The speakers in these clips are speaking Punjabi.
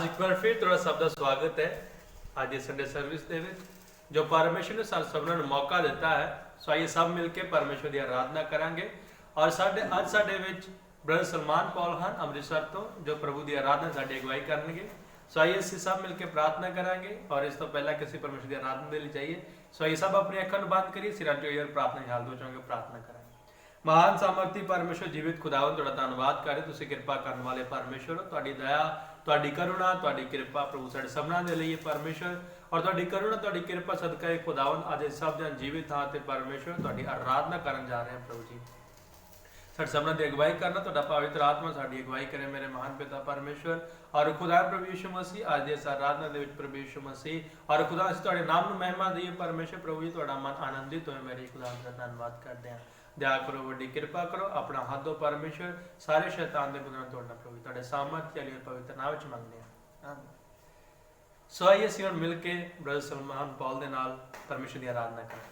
आज एक बार फिर थोड़ा सब का स्वागत है आज ये संडे सर्विस ਦੇ ਵਿੱਚ जो परमेश्वर ने ਸਾਨੂੰ ਸਭਨਾਂ ਨੂੰ ਮੌਕਾ ਦਿੱਤਾ ਹੈ ਸੋ ਆइए सब मिलके परमेश्वर ਦੀ ਆਰਾਧਨਾ ਕਰਾਂਗੇ ਔਰ ਸਾਡੇ ਵਿੱਚ ਬ੍ਰਦਰ ਸਲਮਾਨ ਪੌਲ ਹਨ ਅੰਮ੍ਰਿਤਸਰ ਤੋਂ ਜੋ ਪ੍ਰਭੂ ਦੀ ਆਰਾਧਨਾ ਸਾਡੀ ਅਗਵਾਈ ਕਰਨਗੇ ਸੋ आइए ਅਸੀਂ सब मिलके प्रार्थना ਕਰਾਂਗੇ ਔਰ ਇਸ ਤੋਂ ਪਹਿਲਾਂ ਕਿਸੇ ਪਰਮੇਸ਼ਰ ਦੀ ਆਰਾਧਨਾ ਦੇ ਲਈ ਚਾਹੀਏ ਸੋ आइए सब अपनी ਅੱਖਾਂ ਨੂੰ ਬੰਦ ਕਰੀਏ ਸਿਰਾਂ ਤੇ ਯਾਰ प्रार्थना ਹਾਲ ਦੋ ਚਾਹਾਂਗੇ प्रार्थना ਕਰਾਂਗੇ महान सामर्थी परमेश्वर जीवित खुदावन तुहाडा धन्नवाद करे तुसीं कृपा करने वाले परमेश्वर तुहाडी दया तुहाडी करुणा तुहाडी कृपा प्रभु साडे सबना दे लई परमेश्वर और तुहाडी करुणा तुहाडी कृपा सदका खुदावन अज सब जन जीवित हाँ ते परमेश्वर तुहाडी आराधना करन जा रहे हैं प्रभु जी साडे सबना दी अगवाई करना तुहाडा पवित्र आत्मा साडी अगवाई करे मेरे महान पिता परमेश्वर और खुदा प्रभु यीशु मसीह आज इस आराधना दे विच प्रभु यीशु मसीह और खुदा असीं तुहाडे नाम नूं महिमा दईए परमेश्वर प्रभु जी तुहाडा मन आनंदित होए मेरे खुदा दा धन्नवाद करदे हां दया करो वड्डी कृपा करो अपना हाथ दो परमेश्वर सारे शैतान दे पुत्रां तोड़ना प्रभु तुहाडे सामर्थ्य वाले पवित्र नाम विच मंगदे हां आमीन सो आइए असीं हुण मिल के ब्रदर सलमान पॉल दे नाल परमेश्वर दी आराधना करें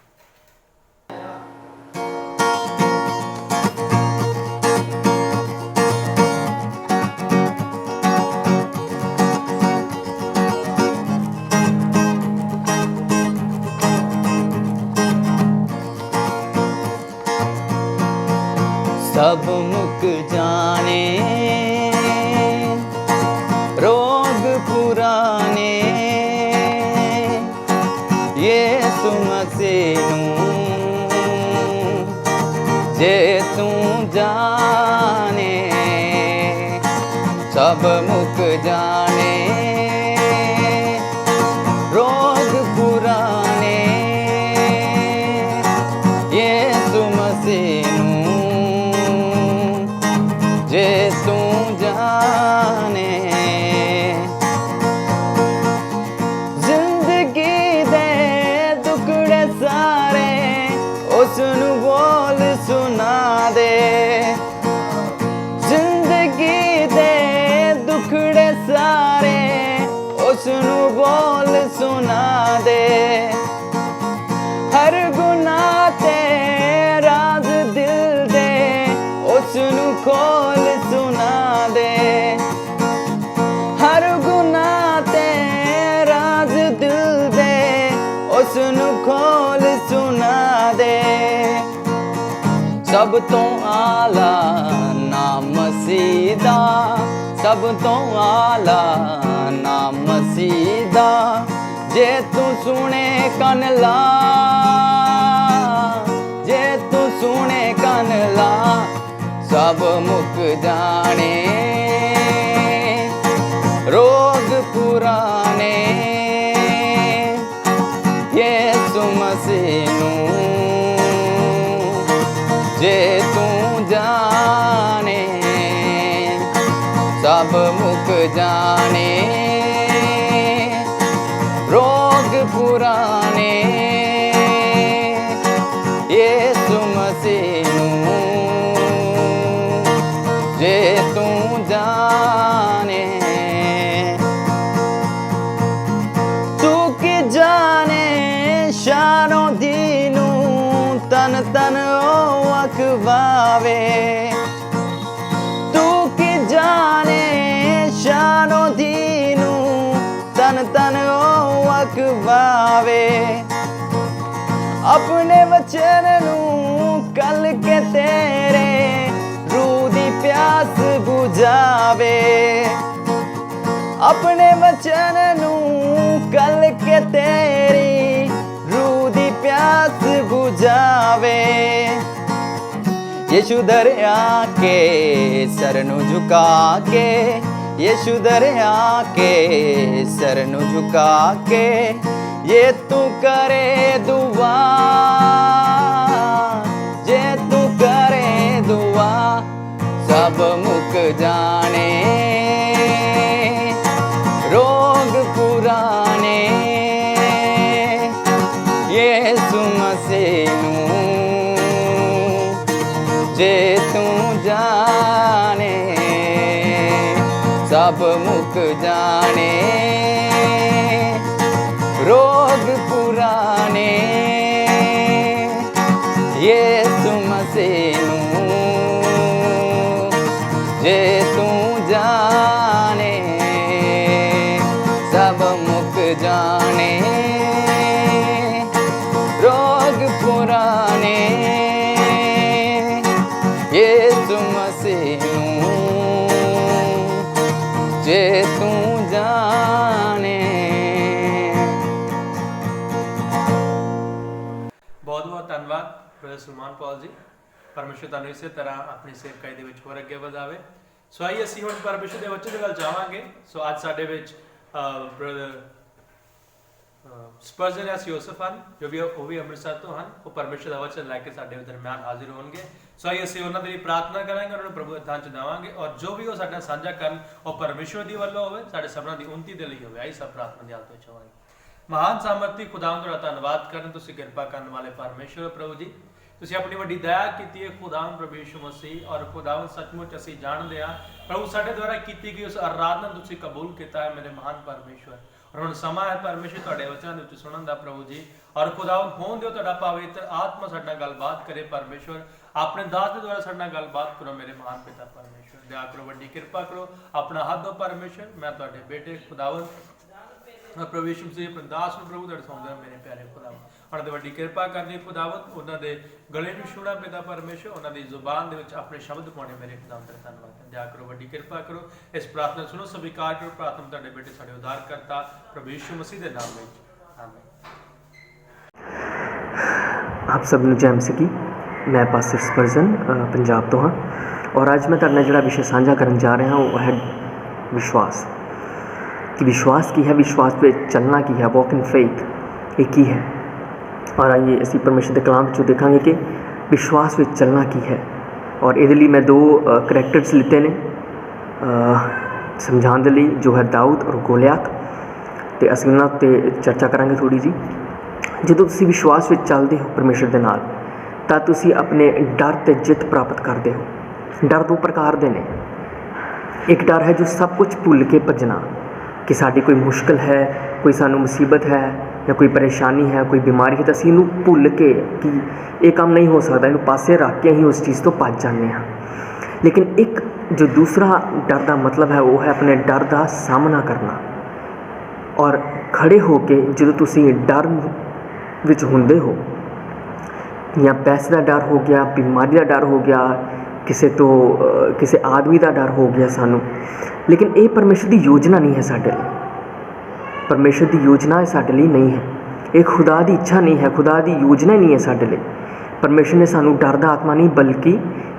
सब मुक जाने रोग पुराने यीशु मसीह नूं जे तू जाने सब मुक जाने रोग पुराने यीशु मसीह जे तू जाने जिंदगी दे दुखड़े सारे उसनू बोल सुना दे जिंदगी दे दुखड़े सारे उसनू बोल सुना दे हर गुनाह ते राज दिल दे उसनू खोल सुना दे हर गुनाह ते राज दिल दे उसनू खोल सुना दे सब तो आला नाम मसीह दा सब तो आला नाम मसीह दा जे तू सुने कन ला जे तू सुने कन ला सब मुक जाने रोग पुराने यीशु मसीह नूं जे तू जाने सब मुक जाने रोग पुराने यीशु मसीह नूं जे तू जाने तू की जाने शानों दीनू तन तन ओ अखबावे तू की जाने शानों दीनू तन तन ओ अखबावे अपने वचन नू कल के तेरे प्यास बुझावे अपने वचन नू कल के तेरी रूह दी प्यास बुझावे यीशु दरिया के सर नू झुका के यीशु दरिया के सर नू झुका के ये तू करे दुआ जे तू करे दुआ सब मुक जाने रोग पुराने यीशु मसीह नूं जे तू जाने सब मुक जाने रोग पुराने यीशु मसीह नूं जे तू जाने जाने, रोग पुराने यीशु मसीह नूं जे तू जाने। बहुत बहुत धन्यवाद ब्रदर सुलेमान पॉल जी। परमेश्वर ਤੁਹਾਨੂੰ ਇਸੇ ਤਰ੍ਹਾਂ ਆਪਣੀ ਸੇਵਕਾਈ ਦੇ ਵਿੱਚ ਹੋਰ ਅੱਗੇ ਵਧਾਵੇ। ਸੋ ਆਈਏ ਅਸੀਂ ਹੁਣ ਪਰਮੇਸ਼ਰ ਦੇ ਵਚਨ ਦੇ ਵੱਲ ਜਾਵਾਂਗੇ। ਸੋ ਅੱਜ ਸਾਡੇ ਵਿੱਚ ਬ੍ਰਦਰ ਸਪਰਜਨ ਐਸ ਯੋਸਫ ਹਨ, ਜੋ ਵੀ ਉਹ ਵੀ ਅੰਮ੍ਰਿਤਸਰ ਤੋਂ ਹਨ। ਉਹ ਪਰਮੇਸ਼ਰ ਦਾ ਵਚਨ ਲੈ ਕੇ ਸਾਡੇ ਦਰਮਿਆਨ ਹਾਜ਼ਰ ਹੋਣਗੇ। ਸੋ ਆਈਏ ਅਸੀਂ ਉਹਨਾਂ ਦੀ ਪ੍ਰਾਰਥਨਾ ਕਰਾਂਗੇ, ਉਹਨਾਂ ਨੂੰ ਪ੍ਰਭੂ ਦੇ ਥਾਂ 'ਚ ਦੇਵਾਂਗੇ, ਔਰ ਜੋ ਵੀ ਉਹ ਸਾਡੇ ਨਾਲ ਸਾਂਝਾ ਕਰਨ ਉਹ ਪਰਮੇਸ਼ਰ ਦੀ ਵੱਲੋਂ ਹੋਵੇ, ਸਾਡੇ ਸਭਨਾਂ ਦੀ ਉੱਨਤੀ ਦੇ ਲਈ ਹੋਵੇ। ਆਈ ਸਭ ਪ੍ਰਾਰਥਨਾ ਦੀ ਹਾਲਤ ਵਿੱਚ ਹੋਵਾਂਗੇ। ਮਹਾਨ ਸਾਮਰਥੀ ਖੁਦਾਵੰਦ ਦਾ ਧੰਨਵਾਦ ਕਰਨ, ਤੁਸੀਂ ਕਿਰਪਾ ਕਰਨ ਵਾਲੇ ਪਰਮੇਸ਼ਰ ਪ੍ਰਭੂ ਜੀ, ਤੁਸੀਂ ਆਪਣੀ ਵੱਡੀ ਦਇਆ ਕੀਤੀ ਹੈ ਖੁਦਾਵੰਦ ਪ੍ਰਭੂ ਯਿਸੂ ਮਸੀਹ। ਔਰ ਖੁਦਾਵੰਦ ਸੱਚਮੁੱਚ ਅਸੀਂ ਜਾਣਦੇ ਹਾਂ ਪ੍ਰਭੂ ਸਾਡੇ ਦੁਆਰਾ ਕੀਤੀ ਗਈ ਉਸ ਆਰਾਧਨਾ ਨੂੰ ਤੁਸੀਂ ਕਬੂਲ ਕੀਤਾ ਹੈ ਮੇਰੇ ਮਹਾਨ ਪਰਮੇਸ਼ਰ। ਔਰ ਹੁਣ ਸਮਾਂ ਹੈ ਪਰਮੇਸ਼ਰ ਤੁਹਾਡੇ ਵਚਨਾਂ ਦੇ ਵਿੱਚ ਸੁਣਨ ਦਾ ਪ੍ਰਭੂ ਜੀ। ਔਰ ਖੁਦਾਵੰਦ ਹੋਣ ਦਿਓ ਤੁਹਾਡਾ ਪਵਿੱਤਰ ਆਤਮਾ ਸਾਡੇ ਨਾਲ ਗੱਲਬਾਤ ਕਰੇ ਪਰਮੇਸ਼ਰ। ਆਪਣੇ ਦਾਸ ਦੇ ਦੁਆਰਾ ਸਾਡੇ ਨਾਲ ਗੱਲਬਾਤ ਕਰੋ ਮੇਰੇ ਮਹਾਨ ਪਿਤਾ ਪਰਮੇਸ਼ਰ। ਦਇਆ ਕਰੋ, ਵੱਡੀ ਕਿਰਪਾ ਕਰੋ, ਆਪਣਾ ਹੱਥ ਦਿਓ ਪਰਮੇਸ਼ਰ। ਮੈਂ ਤੁਹਾਡੇ ਬੇਟੇ ਖੁਦਾਵੰਦ ਪ੍ਰਭੂ ਯਿਸੂ ਮਸੀਹ ਆਪਣੇ ਦਾਸ ਨੂੰ ਪ੍ਰਭੂ ਤੁਹਾਡੇ ਸੌਂਪਦਾ ਮੇਰੇ ਪਿਆਰੇ ਖੁਦਾਵੰਦ। ਉਹਨਾਂ ਦੀ ਵੱਡੀ ਕਿਰਪਾ ਕਰਨੀ ਖੁਦਾਵੰਦ, ਉਹਨਾਂ ਦੇ ਗਲੇ ਨੂੰ ਛੂਹਣਾ ਪਿਤਾ ਪਰਮੇਸ਼ਰ, ਉਹਨਾਂ ਦੀ ਜ਼ੁਬਾਨ ਦੇ ਵਿੱਚ ਆਪਣੇ ਸ਼ਬਦ ਪਾਉਣੇ ਮੇਰੇ ਖੁਦਾਵੰਦ ਦਾ ਧੰਨਵਾਦ। ਦਇਆ ਕਰੋ, ਵੱਡੀ ਕਿਰਪਾ ਕਰੋ, ਇਸ ਪ੍ਰਾਰਥਨਾ ਸੁਣੋ, ਸਵੀਕਾਰ ਕਰੋ। ਪ੍ਰਾਰਥਨਾ ਤੁਹਾਡੇ ਬੇਟੇ ਸਾਡੇ ਉद्धार ਕਰਤਾ ਪ੍ਰਭੂ ਯਿਸੂ ਮਸੀਹ ਦੇ ਨਾਮ ਵਿੱਚ, ਆਮੀਨ। ਆਪ ਸਭ ਨੂੰ ਜੈ ਮਸੀਹ ਕੀ। ਮੈਂ ਪਾਸਟਰ ਸਪਰਜਨ ਪੰਜਾਬ ਤੋਂ ਹਾਂ, ਔਰ ਅੱਜ ਮੈਂ ਤੁਹਾਡੇ ਨਾਲ ਜਿਹੜਾ ਵਿਸ਼ਾ ਸਾਂਝਾ ਕਰਨ ਜਾ ਰਿਹਾ ਹਾਂ ਉਹ ਹੈ ਵਿਸ਼ਵਾਸ। कि विश्वास की है, विश्वास पे चलना की है, वॉक इन फेथ ये की है। और आइए असी परमेश्वर के कलाम चो देखांगे कि विश्वास पे चलना की है। और ये लिए मैं दो करैक्टर्स लिते ने समझाने के लिए, जो है दाऊद और गोलियात। तो असीं उन्हां ते चर्चा करांगे थोड़ी जी। जदों तुसीं विश्वास में चलते हो परमेश्वर के नाल, तां तुसीं अपने डर ते जित प्राप्त करते हो। डर दो प्रकार के ने। एक डर है जो सब कुछ भुल के भजना, कि साड़ी कोई मुश्किल है, कोई सानू मुसीबत है या कोई परेशानी है, कोई बीमारी है, तो असीं इनू भुल के कि ये काम नहीं हो सकता, इनू पासे रख के असीं उस चीज़ तो भज जाते हैं। लेकिन एक जो दूसरा डर का मतलब है वो है अपने डर का सामना करना और खड़े होके जो तुसीं डर विच हुंदे हो, या पैसे का डर हो गया, बीमारी का डर हो गया, किसी आदमी का डर हो गया सानू। लेकिन ये परमेश्वर की योजना नहीं है साडे लिए। परमेश्वर की योजना साडे लिए नहीं है, ये खुदा की इच्छा नहीं है, खुदा की योजना ही नहीं है साडे लिए। परमेश्वर ने सानू डर का आत्मा नहीं बल्कि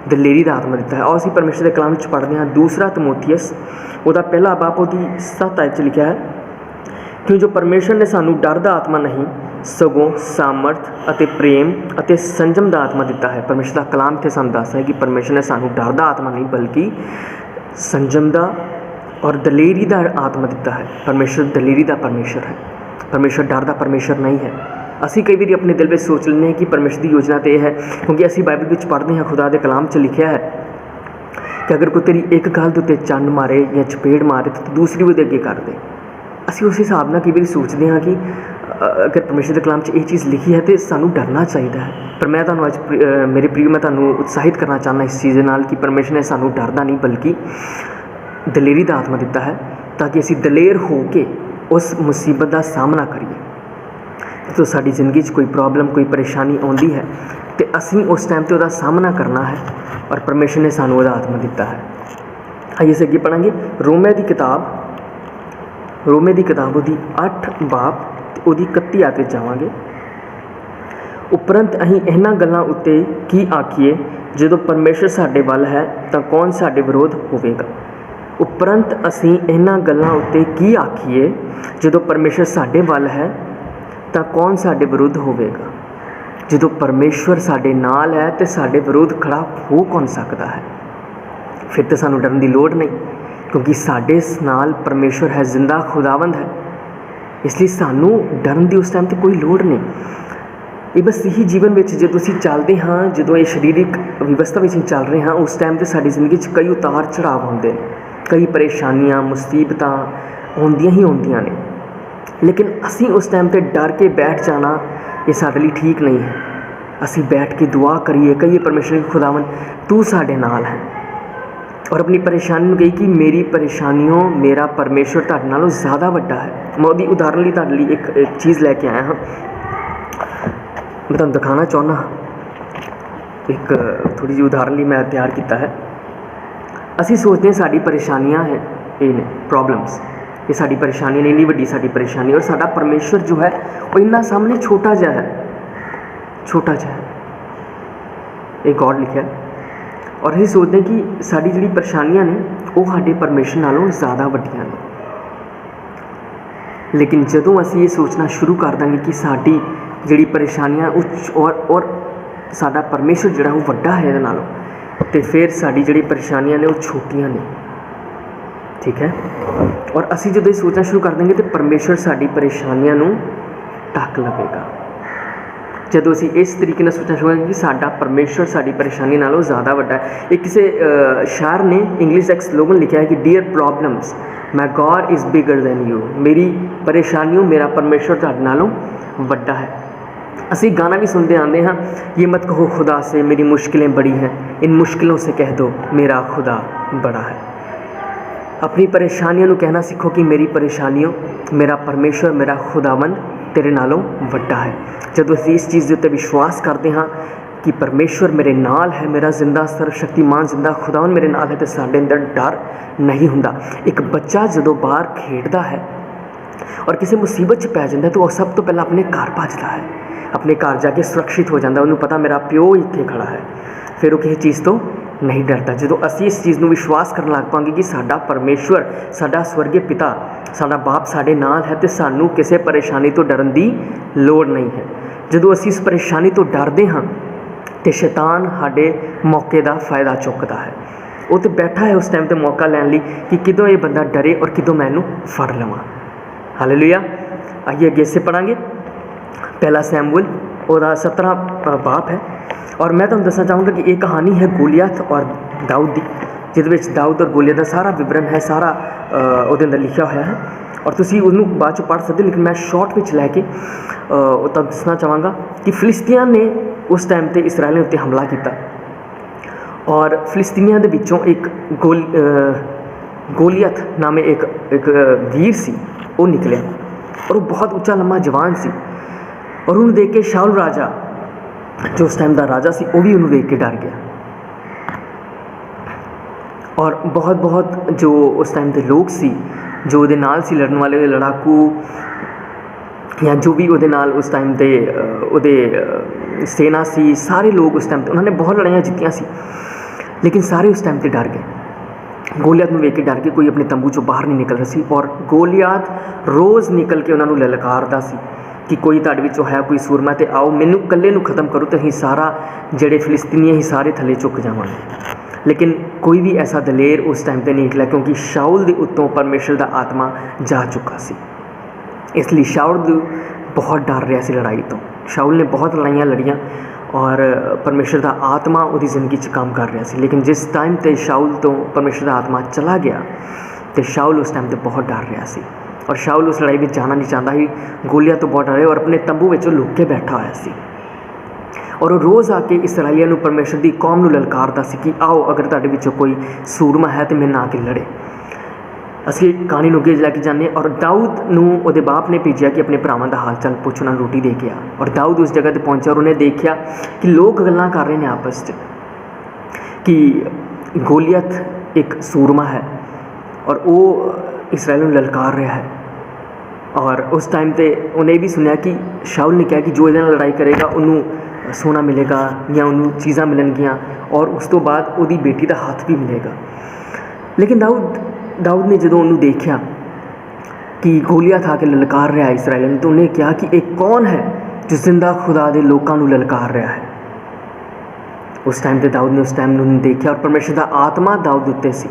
दलेरी का आत्मा दिता है। और असीं परमेश्वर के कलाम पढ़ते हैं दूसरा तिमोथियस उसका पहला बाप उसकी 7 आयत लिखा है, क्यों जो परमेश्वर ने सानू डर का आत्मा नहीं सगों सामर्थ अते प्रेम अते संजम का आत्मा दिता है। परमेश्वर का कलाम इत्थे सानू दसदा है कि परमेश्वर ने सानू डर का आत्मा नहीं बल्कि संजम का और दलेरी का आत्मा दिता है। परमेश्वर दलेरी का परमेश्वर है, परमेश्वर डर का परमेश्वर नहीं है। असी कई बार अपने दिल में सोच लें कि परमेश्वर की योजना तो यह है, क्योंकि असी बाइबल में पढ़ते हैं खुदा के कलाम च लिखा है कि अगर कोई तेरी एक गल के उत्ते चंड मारे या चपेड़ मारे तो दूसरी वो अगे कर दे। असी उस हिसाब से कई बार सोचते हैं कि अगर परमेश्वर के कलाम च ये चीज़ लिखी है तो सानू डरना चाहिए है। पर मैं तुहानू अज मेरे प्रिय मैं तुहानू उत्साहित करना चाहना इस चीज़ नाल कि परमेश्वर ने सानू डरदा नहीं बल्कि दलेरी का आत्मा दिता है, ताकि असी दलेर हो के उस मुसीबत का सामना करिए। तो साडी जिंदगी कोई प्रॉब्लम कोई परेशानी आती है तो असी उस टाइम पर उसका सामना करना है, और परमेश्वर ने सानू उसका आत्मा दिता है। आइए अगे पढ़ांगे रोमे की किताब उसकी 8 बाब उसकी 31 आयत जावांगे। उपरंत अहीं इन्हां गल्लां उत्ते की आखीए, जदों परमेश्वर साडे वल है तां कौन साडे विरोध होवेगा। उपरंत असीं इन्हां गल्लां उत्ते की आखीए, जदों परमेश्वर साडे वल है तां कौन साडे विरोध होवेगा। जदों परमेश्वर साडे नाल है तो साडे विरोध खड़ा हो कौन सकता है। फिर तो सानू डरन दी लोड़ नहीं, क्योंकि साडे नाल परमेश्वर है, जिंदा खुदावंद है। इसलिए सानू डरन की उस टाइम तो कोई लोड़ नहीं। ये बस यही जीवन में जो असीं चलते हाँ, जो ये शारीरिक व्यवस्था में चल रहे हैं, उस टाइम तो साडी जिंदगी कई उतार चढ़ाव होंदे ने, कई परेशानियां मुसीबत आउंदियां ही आउंदियां ने। लेकिन असीं उस टाइम पर डर के बैठ जाना ये साडे लिए ठीक नहीं है। असीं बैठ के दुआ करिए, कहिए परमेश्वर खुदावन तू साडे नाल है, और अपनी परेशानी ਨੂੰ ਕਹੀ कि मेरी परेशानियों मेरा परमेश्वर ਤੁਹਾਡੇ ਨਾਲੋਂ ज़्यादा ਵੱਡਾ है। मैं ਉਹਦੀ ਉਦਾਹਰਨ ਲਈ ਤੁਹਾਡੇ ਲਈ ਇੱਕ ਚੀਜ਼ ਲੈ ਕੇ ਆਇਆ ਹਾਂ। मैं ਤੁਹਾਨੂੰ ਦਿਖਾਉਣਾ ਚਾਹੁੰਦਾ ਇੱਕ ਥੋੜੀ ਜਿਹੀ ਉਦਾਹਰਨ ਲਈ ਮੈਂ ਤਿਆਰ ਕੀਤਾ ਹੈ। ਅਸੀਂ ਸੋਚਦੇ ਹਾਂ ਸਾਡੀ ਪਰੇਸ਼ਾਨੀਆਂ ਹੈ ਇਹ ਨੇ ਪ੍ਰੋਬਲਮਸ, ਇਹ ਸਾਡੀ ਪਰੇਸ਼ਾਨੀ ਨੇ, ਇੰਨੀ ਵੱਡੀ ਸਾਡੀ ਪਰੇਸ਼ਾਨੀ, ਔਰ ਸਾਡਾ ਪਰਮੇਸ਼ਵਰ ਜੋ ਹੈ ਉਹ ਇੰਨਾ ਸਾਹਮਣੇ ਛੋਟਾ ਜਿਹਾ ਹੈ, ਛੋਟਾ ਜਿਹਾ ਹੈ। ਇਹ ਗॉड ਲਿਖਿਆ। ਔਰ ਅਸੀਂ ਸੋਚਦੇ ਕਿ ਸਾਡੀ ਜਿਹੜੀ ਪਰੇਸ਼ਾਨੀਆਂ ਨੇ ਉਹ ਸਾਡੇ ਪਰਮੇਸ਼ਰ ਨਾਲੋਂ ਜ਼ਿਆਦਾ ਵੱਡੀਆਂ ਨੇ। ਲੇਕਿਨ ਜਦੋਂ ਅਸੀਂ ਇਹ ਸੋਚਣਾ ਸ਼ੁਰੂ ਕਰ ਦਾਂਗੇ ਕਿ ਸਾਡੀ ਜਿਹੜੀ ਪਰੇਸ਼ਾਨੀਆਂ ਔਰ ਸਾਡਾ ਪਰਮੇਸ਼ਰ ਜਿਹੜਾ ਉਹ ਵੱਡਾ ਹੈ ਇਹਦੇ ਨਾਲੋਂ, ਤੇ ਫਿਰ ਸਾਡੀ ਜਿਹੜੀ ਪਰੇਸ਼ਾਨੀਆਂ ਨੇ ਉਹ ਛੋਟੀਆਂ ਨੇ। ਠੀਕ ਹੈ। ਔਰ ਅਸੀਂ ਜਦੋਂ ਇਹ ਸੋਚਣਾ ਸ਼ੁਰੂ ਕਰ ਦਾਂਗੇ ਤਾਂ ਪਰਮੇਸ਼ਰ ਸਾਡੀ ਪਰੇਸ਼ਾਨੀਆਂ ਨੂੰ ਢੱਕ ਲਵੇਗਾ। ਜਦੋਂ ਅਸੀਂ ਇਸ ਤਰੀਕੇ ਨਾਲ ਸੋਚਣਾ ਸ਼ੁਰੂ ਕਰਾਂਗੇ ਕਿ ਸਾਡਾ ਪਰਮੇਸ਼ਰ ਸਾਡੀ ਪਰੇਸ਼ਾਨੀ ਨਾਲੋਂ ਜ਼ਿਆਦਾ ਵੱਡਾ ਹੈ। ਇੱਕ ਕਿਸੇ ਸ਼ਾਇਰ ਨੇ ਇੰਗਲਿਸ਼ ਦਾ ਇੱਕ ਸਲੋਗਨ ਲਿਖਿਆ ਹੈ ਕਿ dear problems my God is bigger than you. ਮੇਰੀ ਪਰੇਸ਼ਾਨੀਆਂ ਮੇਰਾ ਪਰਮੇਸ਼ਰ ਤੁਹਾਡੇ ਨਾਲੋਂ ਵੱਡਾ ਹੈ। ਅਸੀਂ गाना भी सुनते आते हैं, ये मत कहो खुदा से मेरी मुश्किलें बड़ी हैं, इन मुश्किलों से कह दो मेरा खुदा बड़ा है। अपनी परेशानियों को कहना सीखो कि मेरी परेशानियों मेरा परमेश्वर मेरा खुदावंद तेरे नालों वड्डा है। जब असीं इस चीज़ के उत्ते विश्वास करते हाँ कि परमेश्वर मेरे नाल है, मेरा जिंदा सर्वशक्तिमान जिंदा खुदावंद मेरे नाल है, तो साडे अंदर डर नहीं हुंदा। एक बच्चा जदों बाहर खेडदा है और किसी मुसीबत च पै जांदा तो वह सब तो पहला अपने घर भजदा है, अपने घर जाके सुरक्षित हो जाता। उन्होंने पता मेरा प्यो इत्थे खड़ा है, फिर वो किसी चीज़ तो नहीं डरता। जो असी इस चीज़ को विश्वास करने लग पाएंगे कि साडा परमेश्वर साडा स्वर्गीय पिता साडा बाप साडे नाल है, तो सानू किसी परेशानी तो डरन की लोड़ नहीं है। जो असी इस परेशानी तो डरते हाँ तो शैतान साडे मौके का फ़ायदा चुकता है। वो तो बैठा है उस टाइम तो मौका लैन ली कि किदों ये बंदा डरे और किदों मैं इनू फड़ लवां। हालेलुया। आइए अगे से पढ़ांगे। पहला सैमुअल और 17 बाप है। और मैं तुहानूं दसना चाहूँगा कि ये कहानी है गोलियत और दाऊद की, जिस दाऊद और गोलियत का सारा विवरण है, सारा ਉਹਦੇ अंदर लिखा हुआ है। और तुसीं ਉਹਨੂੰ बाद चों पढ़ सकते, लेकिन मैं शॉर्ट विच लैके तुहानूं दसना चाहांगा कि फिलिस्तीनियां ने उस टाइम ते इसराइलियां उत्ते हमला किया और फिलिस्तीनियां दे विचों एक गोलियत नामे एक वीर सी वो निकलिया और वो बहुत उच्चा लम्मा जवान सी। और उन्हें देख के शाऊल राजा जो उस टाइम का राजा सी वो भी उन्हें देख के डर गया। और बहुत जो उस टाइम के लोग सी जो उहदे नाल सी लड़न वाले लड़ाकू या जो भी उहदे नाल उस टाइम ते उहदे सेना सी, सारे लोग उस टाइम ते उन्होंने बहुत लड़ाइयाँ जीतियाँ सी, लेकिन सारे उस टाइम ते डर गए। गोलियत में वेख के डर के कोई अपने तंबू चों बाहर नहीं निकल रहा सी। और गोलियत रोज़ निकल के उन्होंने ललकारदा सी कि कोई तुहाडे विचों है कोई सूरमा, तो आओ मैनू कल्ले नू खत्म करो तो असीं सारा जिहड़े फिलिस्तीनी ही सारे थले झुक जावांगे। लेकिन कोई भी ऐसा दलेर उस टाइम पर नहीं निकला, क्योंकि शाऊल दे उत्तों परमेश्वर का आत्मा जा चुका सी। इसलिए शाऊल बहुत डर रहा सी लड़ाई तो। शाऊल ने बहुत लड़ाइयाँ लड़ियाँ और परमेश्वर का आत्मा उसकी जिंदगी च काम कर रहा सी। लेकिन जिस टाइम ते शाऊल तो परमेश्वर का आत्मा चला गया तो शाऊल उस टाइम ते बहुत डर रहा सी और शाऊल उस लड़ाई में जाना नहीं चाहता ही। गोलियत तो बहुत डरे और अपने तंबू में लुक के बैठा होया सी और रोज़ आके इसराइलियां नूं परमेश्वर की कौम नूं ललकारदा सी कि आओ अगर तुहाडे विचों कोई सूरमा है तो मेरे नाल आके लड़े। असीं कहानी नूं अगे लैके जाने। और दाऊद नूं उहदे बाप ने भेजिया कि अपने भरावां दा हाल चाल पुछ, उन्हां नूं रोटी दे के आ। और दाऊद उस जगह पर पहुंचा और उन्हें देखा कि लोग गल्लां कर रहे हैं आपस च कि गोलियत एक सूरमा है और वो इसराइल में ललकार रहा है। और उस टाइम पे उन्हें भी सुनया कि शाऊल ने कहा कि जो इहदे नाल लड़ाई करेगा उन्होंने सोना मिलेगा या उन्होंने चीज़ां मिलणगियां और उस तो बाद उहदी बेटी का हाथ भी मिलेगा। लेकिन दाऊद ने जो उन्होंने देखा कि गोलियत आके ललकार रहा है इसराइल ने, तो उन्हें कहा कि एक कौन है जो जिंदा खुदा दे लोकां नूं ललकार रहा है। उस टाइम ते दाऊद ने उस टाइम उन्होंने देखा और परमेश्वर का आत्मा दाऊद उत्ते सी।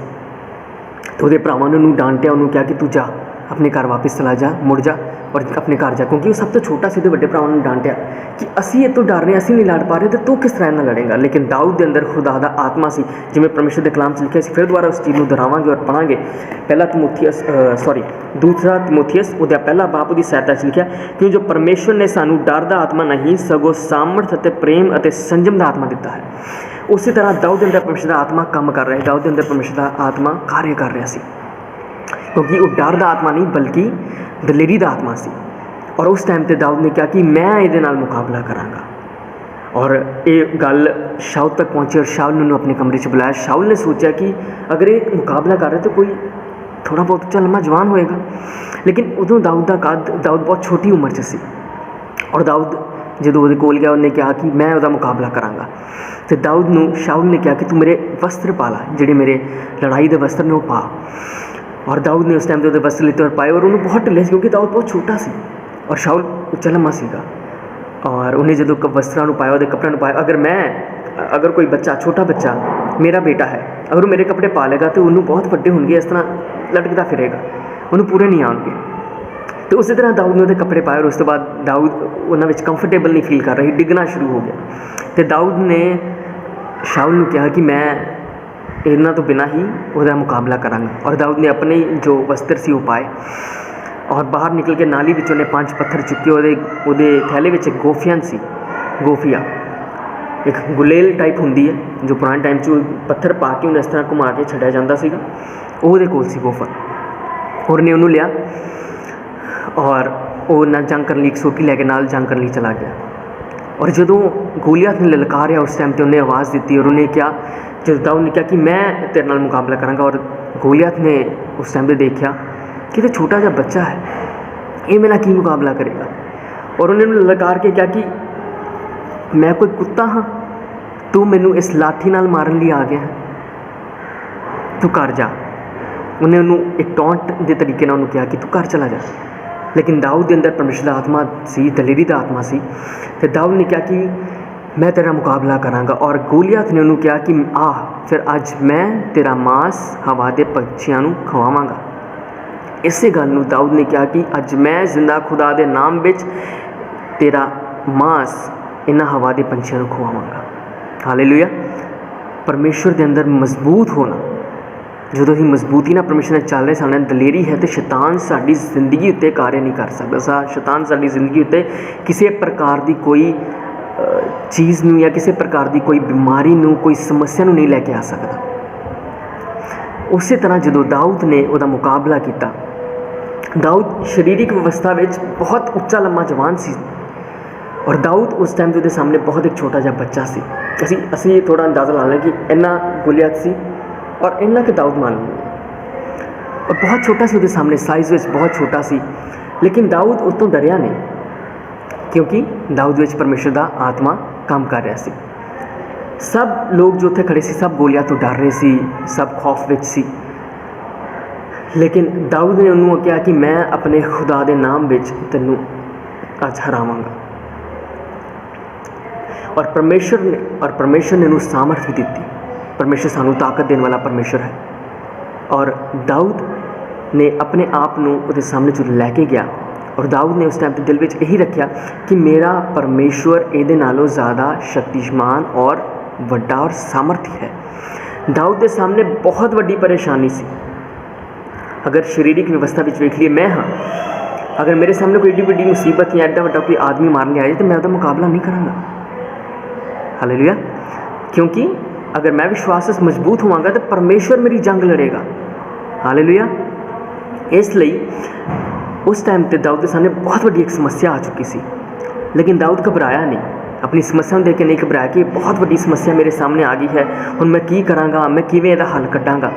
तो वो भरावां ने उन्होंने डांटिया, उन्होंने कहा कि तू जा अपने घर वापस चला जा, मुड़ जा और अपने घर जा, क्योंकि वो सब तो छोटा सी बड़े भरावां ने डांटिया कि असी ये तो डर रहे, असी नहीं लड़ पा रहे, तो तू किस तरह ना लड़ेगा। लेकिन दाऊद के अंदर खुदा दा आत्मा सी, जिवें परमेश्वर के कलाम च लिखिया। फिर दोबारा उस चीज़ को दोहरावांगे और पढ़ांगे। दूसरा तिमोथियस उहदा पहला बाप उहदी सहायता च लिखिया कि जो परमेश्वर ने सानू डर दा आत्मा नहीं सगों सामर्थ अते प्रेम अते संयम दा आत्मा दिता है। ਉਸੇ ਤਰ੍ਹਾਂ ਦਾਊਦ ਦੇ ਅੰਦਰ ਪਰਮੇਸ਼ਰ ਦਾ ਆਤਮਾ ਕੰਮ ਕਰ ਰਿਹਾ ਸੀ, ਦਾਊਦ ਦੇ ਅੰਦਰ ਪਰਮੇਸ਼ਰ ਦਾ ਆਤਮਾ ਕਾਰਜ ਕਰ ਰਿਹਾ ਸੀ, ਕਿਉਂਕਿ ਉਹ ਡਰ ਦਾ ਆਤਮਾ ਨਹੀਂ ਬਲਕਿ ਦਲੇਰੀ ਦਾ ਆਤਮਾ ਸੀ। ਔਰ ਉਸ ਟਾਈਮ ਤੇ ਦਾਊਦ ਨੇ ਕਿਹਾ ਕਿ ਮੈਂ ਇਹਦੇ ਨਾਲ ਮੁਕਾਬਲਾ ਕਰਾਂਗਾ। ਔਰ ਇਹ ਗੱਲ ਸ਼ਾਉਲ ਤੱਕ ਪਹੁੰਚੀ ਔਰ ਸ਼ਾਉਲ ਨੇ ਉਹਨੂੰ ਆਪਣੇ ਕਮਰੇ 'ਚ ਬੁਲਾਇਆ। ਸ਼ਾਉਲ ਨੇ ਸੋਚਿਆ ਕਿ ਅਗਰ ਇਹ ਮੁਕਾਬਲਾ ਕਰ ਰਿਹਾ ਤਾਂ ਕੋਈ ਥੋੜ੍ਹਾ ਬਹੁਤ ਉੱਚਾ ਲੰਮਾ ਜਵਾਨ ਹੋਏਗਾ, ਲੇਕਿਨ ਉਦੋਂ ਦਾਊਦ ਦਾ ਕੱਦ, ਦਾਊਦ ਬਹੁਤ ਛੋਟੀ ਉਮਰ 'ਚ ਸੀ। ਔਰ ਦਾਊਦ ਜਦੋਂ ਉਹਦੇ ਕੋਲ ਗਿਆ ਉਹਨੇ ਕਿਹਾ ਕਿ ਮੈਂ ਉਹਦਾ ਮੁਕਾਬਲਾ ਕਰਾਂਗਾ। ਤੇ ਦਾਊਦ ਨੂੰ ਸ਼ਾਉਲ ਨੇ ਕਿਹਾ ਕਿ ਤੂੰ ਮੇਰੇ ਵਸਤਰ ਪਾ ਲਾ, ਜਿਹੜੇ ਮੇਰੇ ਲੜਾਈ ਦੇ ਵਸਤਰ ਨੇ ਉਹ ਪਾ। ਔਰ ਦਾਊਦ ਨੇ ਉਸ ਟਾਈਮ 'ਤੇ ਉਹਦੇ ਵਸਤਰ ਲਿੱਤੇ ਔਰ ਪਾਏ, ਔਰ ਉਹਨੂੰ ਬਹੁਤ ਢਿੱਲੇ ਸੀ ਕਿਉਂਕਿ ਦਾਊਦ ਬਹੁਤ ਛੋਟਾ ਸੀ ਔਰ ਸ਼ਾਉਲ ਉੱਚਾ ਲੰਮਾ ਸੀਗਾ। ਔਰ ਉਹਨੇ ਜਦੋਂ ਵਸਤਰਾਂ ਨੂੰ ਪਾਇਆ, ਉਹਦੇ ਕੱਪੜਿਆਂ ਨੂੰ ਪਾਇਆ, ਅਗਰ ਕੋਈ ਬੱਚਾ, ਛੋਟਾ ਬੱਚਾ, ਮੇਰਾ ਬੇਟਾ ਹੈ, ਅਗਰ ਉਹ ਮੇਰੇ ਕੱਪੜੇ ਪਾ ਲੇਗਾ ਤਾਂ ਉਹਨੂੰ ਬਹੁਤ ਵੱਡੇ ਹੋਣਗੇ, ਇਸ ਤਰ੍ਹਾਂ ਲਟਕਦਾ ਫਿਰੇਗਾ, ਉਹਨੂੰ ਪੂਰੇ ਨਹੀਂ ਆਉਣਗੇ। ਤੇ ਉਸੇ ਤਰ੍ਹਾਂ ਦਾਊਦ ਨੇ ਉਹਦੇ ਕੱਪੜੇ ਪਾਏ ਔਰ ਉਸ ਤੋਂ ਬਾਅਦ ਦਾਊਦ ਉਹਨਾਂ ਵਿੱਚ ਕੰਫਰਟੇਬਲ ਨਹੀਂ ਫੀਲ ਕਰ ਰਿਹਾ ਸੀ, ਡਿੱਗਣਾ ਸ਼ੁਰੂ ਹੋ ਗਿਆ। ਤੇ ਦਾਊਦ ਨੇ ਸ਼ਾਉਲ ਨੂੰ ਕਿਹਾ ਕਿ ਮੈਂ ਇਹਨਾਂ ਤੋਂ ਬਿਨਾਂ ਹੀ ਉਹਦਾ ਮੁਕਾਬਲਾ ਕਰਾਂਗਾ। ਔਰ ਦਾਊਦ ਨੇ ਆਪਣੇ ਜੋ ਵਸਤਰ ਸੀ ਉਹ ਪਾਏ ਔਰ ਬਾਹਰ ਨਿਕਲ ਕੇ ਨਾਲੀ ਵਿੱਚ ਉਹਨੇ 5 ਪੱਥਰ ਚੁੱਕੇ। ਉਹਦੇ ਥੈਲੇ ਵਿੱਚ ਇੱਕ ਗੋਫੀਆ ਇੱਕ ਗੁਲੇਲ ਟਾਈਪ ਹੁੰਦੀ ਹੈ ਜੋ ਪੁਰਾਣੇ ਟਾਈਮ 'ਚ ਪੱਥਰ ਪਾ ਕੇ ਉਹਨੂੰ ਇਸ ਤਰ੍ਹਾਂ ਘੁਮਾ ਕੇ ਛੱਡਿਆ ਜਾਂਦਾ ਸੀਗਾ, ਉਹਦੇ ਕੋਲ ਸੀ ਗੋਫਾ। ਔਰ ਨੇ ਉਹਨੂੰ ਲਿਆ ਔਰ ਉਹ ਨਾਲ ਜੰਗ ਕਰਨ ਲਈ ਇੱਕ ਸੋਟੀ ਲੈ ਕੇ ਨਾਲ ਜੰਗ ਕਰਨ ਲਈ ਚਲਾ ਗਿਆ। ਔਰ ਜਦੋਂ ਗੋਲੀਅਤ ਨੇ ਲਲਕਾਰਿਆ ਉਸ ਟਾਈਮ 'ਤੇ ਉਹਨੇ ਆਵਾਜ਼ ਦਿੱਤੀ ਔਰ ਉਹਨੇ ਕਿਹਾ, ਜਦੋਂ ਦਾਊਦ ਨੇ ਕਿਹਾ ਕਿ ਮੈਂ ਤੇਰੇ ਨਾਲ ਮੁਕਾਬਲਾ ਕਰਾਂਗਾ, ਔਰ ਗੋਲੀਅਤ ਨੇ ਉਸ ਟਾਈਮ 'ਤੇ ਦੇਖਿਆ ਕਿ ਇਹ ਛੋਟਾ ਜਿਹਾ ਬੱਚਾ ਹੈ, ਇਹ ਮੇਰੇ ਨਾਲ ਕੀ ਮੁਕਾਬਲਾ ਕਰੇਗਾ। ਔਰ ਉਹਨੇ ਉਹਨੂੰ ਲਲਕਾਰ ਕੇ ਕਿਹਾ ਕਿ ਮੈਂ ਕੋਈ ਕੁੱਤਾ ਹਾਂ, ਤੂੰ ਮੈਨੂੰ ਇਸ ਲਾਠੀ ਨਾਲ ਮਾਰਨ ਲਈ ਆ ਗਿਆ ਹੈ, ਤੂੰ ਘਰ ਜਾ। ਉਹਨੇ ਉਹਨੂੰ ਇੱਕ ਟੌਂਟ ਦੇ ਤਰੀਕੇ ਨਾਲ ਉਹਨੂੰ ਕਿਹਾ ਕਿ ਤੂੰ ਘਰ ਚਲਾ ਜਾ। ਲੇਕਿਨ ਦਾਊਦ ਦੇ ਅੰਦਰ ਪਰਮੇਸ਼ਰ ਦਾ ਆਤਮਾ ਸੀ, ਦਲੇਰੀ ਦਾ ਆਤਮਾ ਸੀ। ਤੇ ਦਾਊਦ ਨੇ ਕਿਹਾ ਕਿ ਮੈਂ ਤੇਰਾ ਮੁਕਾਬਲਾ ਕਰਾਂਗਾ। ਔਰ ਗੋਲੀਅਤ ਨੇ ਉਹਨੂੰ ਕਿਹਾ ਕਿ ਫਿਰ ਅੱਜ ਮੈਂ ਤੇਰਾ ਮਾਂਸ ਹਵਾ ਦੇ ਪੰਛੀਆਂ ਨੂੰ ਖਵਾਵਾਂਗਾ। ਇਸੇ ਗੱਲ ਨੂੰ ਦਾਊਦ ਨੇ ਕਿਹਾ ਕਿ ਅੱਜ ਮੈਂ ਜ਼ਿੰਦਾ ਖੁਦਾ ਦੇ ਨਾਮ ਵਿੱਚ ਤੇਰਾ ਮਾਂਸ ਇਹਨਾਂ ਹਵਾ ਦੇ ਪੰਛੀਆਂ ਨੂੰ ਖਵਾਵਾਂਗਾ। ਹਾਲੇਲੂਇਆ। ਪਰਮੇਸ਼ਰ ਦੇ ਅੰਦਰ ਮਜ਼ਬੂਤ ਹੋਣਾ, ਜਦੋਂ ਅਸੀਂ ਮਜ਼ਬੂਤੀ ਨਾਲ ਪਰਮੇਸ਼ਰ ਨਾਲ ਚੱਲ ਰਹੇ, ਸਾਡੇ ਨਾਲ ਦਲੇਰੀ ਹੈ, ਤੇ ਸ਼ੈਤਾਨ ਸਾਡੀ ਜ਼ਿੰਦਗੀ ਉੱਤੇ ਕਾਰਜ ਨਹੀਂ ਕਰ ਸਕਦਾ। ਸ਼ੈਤਾਨ ਸਾਡੀ ਜ਼ਿੰਦਗੀ ਉੱਤੇ ਕਿਸੇ ਪ੍ਰਕਾਰ ਦੀ ਕੋਈ ਚੀਜ਼ ਨੂੰ ਜਾਂ ਕਿਸੇ ਪ੍ਰਕਾਰ ਦੀ ਕੋਈ ਬਿਮਾਰੀ ਨੂੰ, ਕੋਈ ਸਮੱਸਿਆ ਨੂੰ ਨਹੀਂ ਲੈ ਕੇ ਆ ਸਕਦਾ। ਉਸੇ ਤਰ੍ਹਾਂ ਜਦੋਂ ਦਾਊਦ ਨੇ ਉਹਦਾ ਮੁਕਾਬਲਾ ਕੀਤਾ, ਦਾਊਦ ਸਰੀਰਕ ਵਿਵਸਥਾ ਵਿੱਚ ਬਹੁਤ ਉੱਚਾ ਲੰਮਾ ਜਵਾਨ ਸੀ ਔਰ ਦਾਊਦ ਉਸ ਟਾਈਮ 'ਤੇ ਉਹਦੇ ਸਾਹਮਣੇ ਬਹੁਤ ਇੱਕ ਛੋਟਾ ਜਿਹਾ ਬੱਚਾ ਸੀ। ਅਸੀਂ ਥੋੜ੍ਹਾ ਅੰਦਾਜ਼ਾ ਲਾ ਲੈਂਦੇ ਕਿ ਇੰਨਾ ਗੋਲੀਅਤ ਸੀ ਔਰ ਇੰਨਾ ਕਿ ਦਾਊਦ ਮੰਨ ਲਿਆ, ਔਰ ਬਹੁਤ ਛੋਟਾ ਸੀ ਉਹਦੇ ਸਾਹਮਣੇ, ਸਾਈਜ਼ ਵਿੱਚ ਬਹੁਤ ਛੋਟਾ ਸੀ। ਲੇਕਿਨ ਦਾਊਦ ਉਸ ਤੋਂ ਡਰਿਆ ਨਹੀਂ, ਕਿਉਂਕਿ ਦਾਊਦ ਵਿੱਚ ਪਰਮੇਸ਼ਰ ਦਾ ਆਤਮਾ ਕੰਮ ਕਰ ਰਿਹਾ ਸੀ। ਸਭ ਲੋਕ ਜੋ ਉੱਥੇ ਖੜੇ ਸੀ, ਸਭ ਗੋਲੀਅਤ ਤੋਂ ਡਰ ਰਹੇ ਸੀ, ਸਭ ਖੌਫ ਵਿੱਚ ਸੀ। ਲੇਕਿਨ ਦਾਊਦ ਨੇ ਉਹਨੂੰ ਕਿਹਾ ਕਿ ਮੈਂ ਆਪਣੇ ਖੁਦਾ ਦੇ ਨਾਮ ਵਿੱਚ ਤੈਨੂੰ ਅੱਜ ਹਰਾਵਾਂਗਾ। ਔਰ ਪਰਮੇਸ਼ਰ ਨੇ ਉਹਨੂੰ ਸਾਮਰਥ ਵੀ ਦਿੱਤੀ। ਪਰਮੇਸ਼ਰ ਸਾਨੂੰ ਤਾਕਤ ਦੇਣ ਵਾਲਾ ਪਰਮੇਸ਼ਰ ਹੈ। ਔਰ ਦਾਊਦ ਨੇ ਆਪਣੇ ਆਪ ਨੂੰ ਉਹਦੇ ਸਾਹਮਣੇ ਜਦੋਂ ਲੈ ਕੇ ਗਿਆ, ਔਰ ਦਾਊਦ ਨੇ ਉਸ ਟਾਈਮ 'ਤੇ ਦਿਲ ਵਿੱਚ ਇਹੀ ਰੱਖਿਆ ਕਿ ਮੇਰਾ ਪਰਮੇਸ਼ਵਰ ਇਹਦੇ ਨਾਲੋਂ ਜ਼ਿਆਦਾ ਸ਼ਕਤੀਮਾਨ ਔਰ ਵੱਡਾ ਔਰ ਸਾਮਰਥੀ ਹੈ। ਦਾਊਦ ਦੇ ਸਾਹਮਣੇ ਬਹੁਤ ਵੱਡੀ ਪਰੇਸ਼ਾਨੀ ਸੀ। ਅਗਰ ਸਰੀਰਕ ਵਿਵਸਥਾ ਵਿੱਚ ਵੇਖ ਲਈਏ, ਮੈਂ ਹਾਂ, ਅਗਰ ਮੇਰੇ ਸਾਹਮਣੇ ਕੋਈ ਏਡੀ ਵੱਡੀ ਮੁਸੀਬਤ ਜਾਂ ਐਡਾ ਵੱਡਾ ਕੋਈ ਆਦਮੀ ਮਾਰਨ ਲਿਆ ਜਾਏ ਤਾਂ ਮੈਂ ਉਹਦਾ ਮੁਕਾਬਲਾ ਨਹੀਂ ਕਰਾਂਗਾ। ਹਾਲੇਲੂਇਆ। ਕਿਉਂਕਿ ਅਗਰ ਮੈਂ ਵਿਸ਼ਵਾਸ ਵਿੱਚ ਮਜ਼ਬੂਤ ਹੋਵਾਂਗਾ ਤਾਂ ਪਰਮੇਸ਼ਵਰ ਮੇਰੀ ਜੰਗ ਲੜੇਗਾ। ਹਾਲੇਲੂਇਆ। ਇਸ ਲਈ ਉਸ ਟਾਈਮ 'ਤੇ ਦਾਊਦ ਦੇ ਸਾਹਮਣੇ ਬਹੁਤ ਵੱਡੀ ਇੱਕ ਸਮੱਸਿਆ ਆ ਚੁੱਕੀ ਸੀ, ਲੇਕਿਨ ਦਾਊਦ ਘਬਰਾਇਆ ਨਹੀਂ। ਆਪਣੀ ਸਮੱਸਿਆ ਨੂੰ ਦੇਖ ਕੇ ਨਹੀਂ ਘਬਰਾਇਆ ਕਿ ਬਹੁਤ ਵੱਡੀ ਸਮੱਸਿਆ ਮੇਰੇ ਸਾਹਮਣੇ ਆ ਗਈ ਹੈ, ਹੁਣ ਮੈਂ ਕੀ ਕਰਾਂਗਾ, ਮੈਂ ਕਿਵੇਂ ਇਹਦਾ ਹੱਲ ਕੱਢਾਂਗਾ।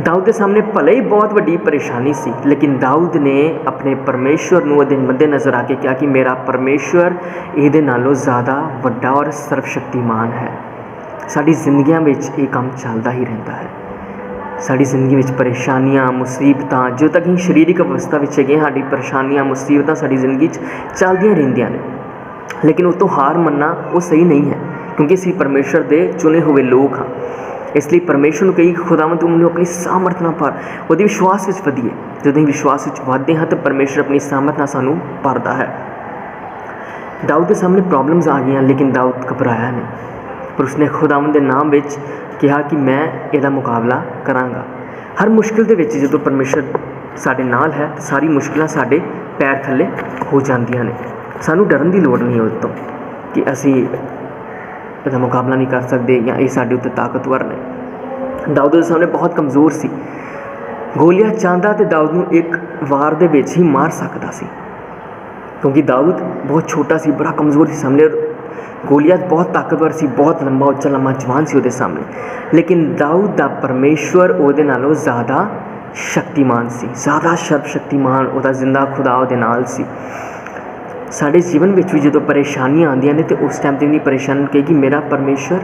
ਦਾਊਦ ਦੇ ਸਾਹਮਣੇ ਭਲੇ ਹੀ ਬਹੁਤ ਵੱਡੀ ਪਰੇਸ਼ਾਨੀ ਸੀ, ਲੇਕਿਨ ਦਾਊਦ ਨੇ ਆਪਣੇ ਪਰਮੇਸ਼ਵਰ ਨੂੰ ਉਹਦੇ ਮੱਦੇ ਨਜ਼ਰ ਆ ਕੇ ਕਿਹਾ ਕਿ ਮੇਰਾ ਪਰਮੇਸ਼ਵਰ ਇਹਦੇ ਨਾਲੋਂ ਜ਼ਿਆਦਾ ਵੱਡਾ ਔਰ ਸਰਵਸ਼ਕਤੀਮਾਨ ਹੈ। ਸਾਡੀ ਜ਼ਿੰਦਗੀਆਂ ਵਿੱਚ ਇਹ ਕੰਮ ਚੱਲਦਾ ਹੀ ਰਹਿੰਦਾ ਹੈ। ਸਾਡੀ ਜ਼ਿੰਦਗੀ ਵਿੱਚ ਪਰੇਸ਼ਾਨੀਆਂ, ਮੁਸੀਬਤਾਂ, ਜਦੋਂ ਤੱਕ ਅਸੀਂ ਸਰੀਰਕ ਅਵਸਥਾ ਵਿੱਚ ਹੈਗੇ, ਸਾਡੀ ਪਰੇਸ਼ਾਨੀਆਂ, ਮੁਸੀਬਤਾਂ ਸਾਡੀ ਜ਼ਿੰਦਗੀ 'ਚ ਚੱਲਦੀਆਂ ਰਹਿੰਦੀਆਂ ਨੇ। ਲੇਕਿਨ ਉਹ ਤੋਂ ਹਾਰ ਮੰਨਣਾ ਉਹ ਸਹੀ ਨਹੀਂ ਹੈ, ਕਿਉਂਕਿ ਅਸੀਂ ਪਰਮੇਸ਼ਰ ਦੇ ਚੁਣੇ ਹੋਏ ਲੋਕ ਹਾਂ। ਇਸ ਲਈ ਪਰਮੇਸ਼ਰ ਨੂੰ ਕਹੀ ਖੁਦਾਵੰਦ ਤੂੰ ਮੈਨੂੰ ਆਪਣੀ ਸਾਮਰਥ ਨਾਲ ਭਰ, ਉਹਦੇ ਵਿਸ਼ਵਾਸ ਵਿੱਚ ਵਧੀਏ। ਜਦੋਂ ਅਸੀਂ ਵਿਸ਼ਵਾਸ ਵਿੱਚ ਵੱਧਦੇ ਹਾਂ ਤਾਂ ਪਰਮੇਸ਼ਰ ਆਪਣੀ ਸਾਮਰਥ ਨਾਲ ਸਾਨੂੰ ਭਰਦਾ ਹੈ। ਦਾਊਦ ਦੇ ਸਾਹਮਣੇ ਪ੍ਰੋਬਲਮਸ ਆ ਗਈਆਂ, ਲੇਕਿਨ ਦਾਊਦ ਘਬਰਾਇਆ ਨਹੀਂ, ਪਰ ਉਸਨੇ ਖੁਦਾਵੰਦ ਦੇ ਨਾਮ ਵਿੱਚ ਕਿਹਾ ਕਿ ਮੈਂ ਇਹਦਾ ਮੁਕਾਬਲਾ ਕਰਾਂਗਾ। ਹਰ ਮੁਸ਼ਕਿਲ ਦੇ ਵਿੱਚ ਜਦੋਂ ਪਰਮੇਸ਼ਰ ਸਾਡੇ ਨਾਲ ਹੈ ਤਾਂ ਸਾਰੀ ਮੁਸ਼ਕਿਲਾਂ ਸਾਡੇ ਪੈਰ ਥੱਲੇ ਹੋ ਜਾਂਦੀਆਂ ਨੇ। ਸਾਨੂੰ ਡਰਨ ਦੀ ਲੋੜ ਨਹੀਂ ਉਸ ਤੋਂ ਕਿ ਅਸੀਂ ਇਹਦਾ ਮੁਕਾਬਲਾ ਨਹੀਂ ਕਰ ਸਕਦੇ ਜਾਂ ਇਹ ਸਾਡੇ ਉੱਤੇ ਤਾਕਤਵਰ ਨੇ। ਦਾਊਦ ਦੇ ਸਾਹਮਣੇ ਬਹੁਤ ਕਮਜ਼ੋਰ ਸੀ। ਗੋਲੀਅਤ ਚਾਹੁੰਦਾ ਤੇ ਦਾਊਦ ਨੂੰ ਇੱਕ ਵਾਰ ਦੇ ਵਿੱਚ ਹੀ ਮਾਰ ਸਕਦਾ ਸੀ, ਕਿਉਂਕਿ ਦਾਊਦ ਬਹੁਤ ਛੋਟਾ ਸੀ, ਬੜਾ ਕਮਜ਼ੋਰ ਸੀ ਸਾਹਮਣੇ। ਗੋਲੀਅਤ ਬਹੁਤ ਤਾਕਤਵਰ ਸੀ, ਬਹੁਤ ਲੰਬਾ ਉੱਚਾ ਲੰਮਾ ਜਵਾਨ ਸੀ ਉਹਦੇ ਸਾਹਮਣੇ। ਲੇਕਿਨ ਦਾਊਦ ਦਾ ਪਰਮੇਸ਼ਵਰ ਉਹਦੇ ਨਾਲੋਂ ਜ਼ਿਆਦਾ ਸ਼ਕਤੀਮਾਨ ਸੀ, ਜ਼ਿਆਦਾ ਸਰਬ ਸ਼ਕਤੀਮਾਨ। ਉਹਦਾ ਜ਼ਿੰਦਾ ਖੁਦਾ ਉਹਦੇ ਨਾਲ ਸੀ। ਸਾਡੇ ਜੀਵਨ ਵਿੱਚ ਵੀ ਜਦੋਂ ਪਰੇਸ਼ਾਨੀਆਂ ਆਉਂਦੀਆਂ ਨੇ ਤੇ ਉਸ ਟਾਈਮ 'ਤੇ ਨਹੀਂ ਪਰੇਸ਼ਾਨ ਕਹੇਗੀ ਮੇਰਾ ਪਰਮੇਸ਼ਵਰ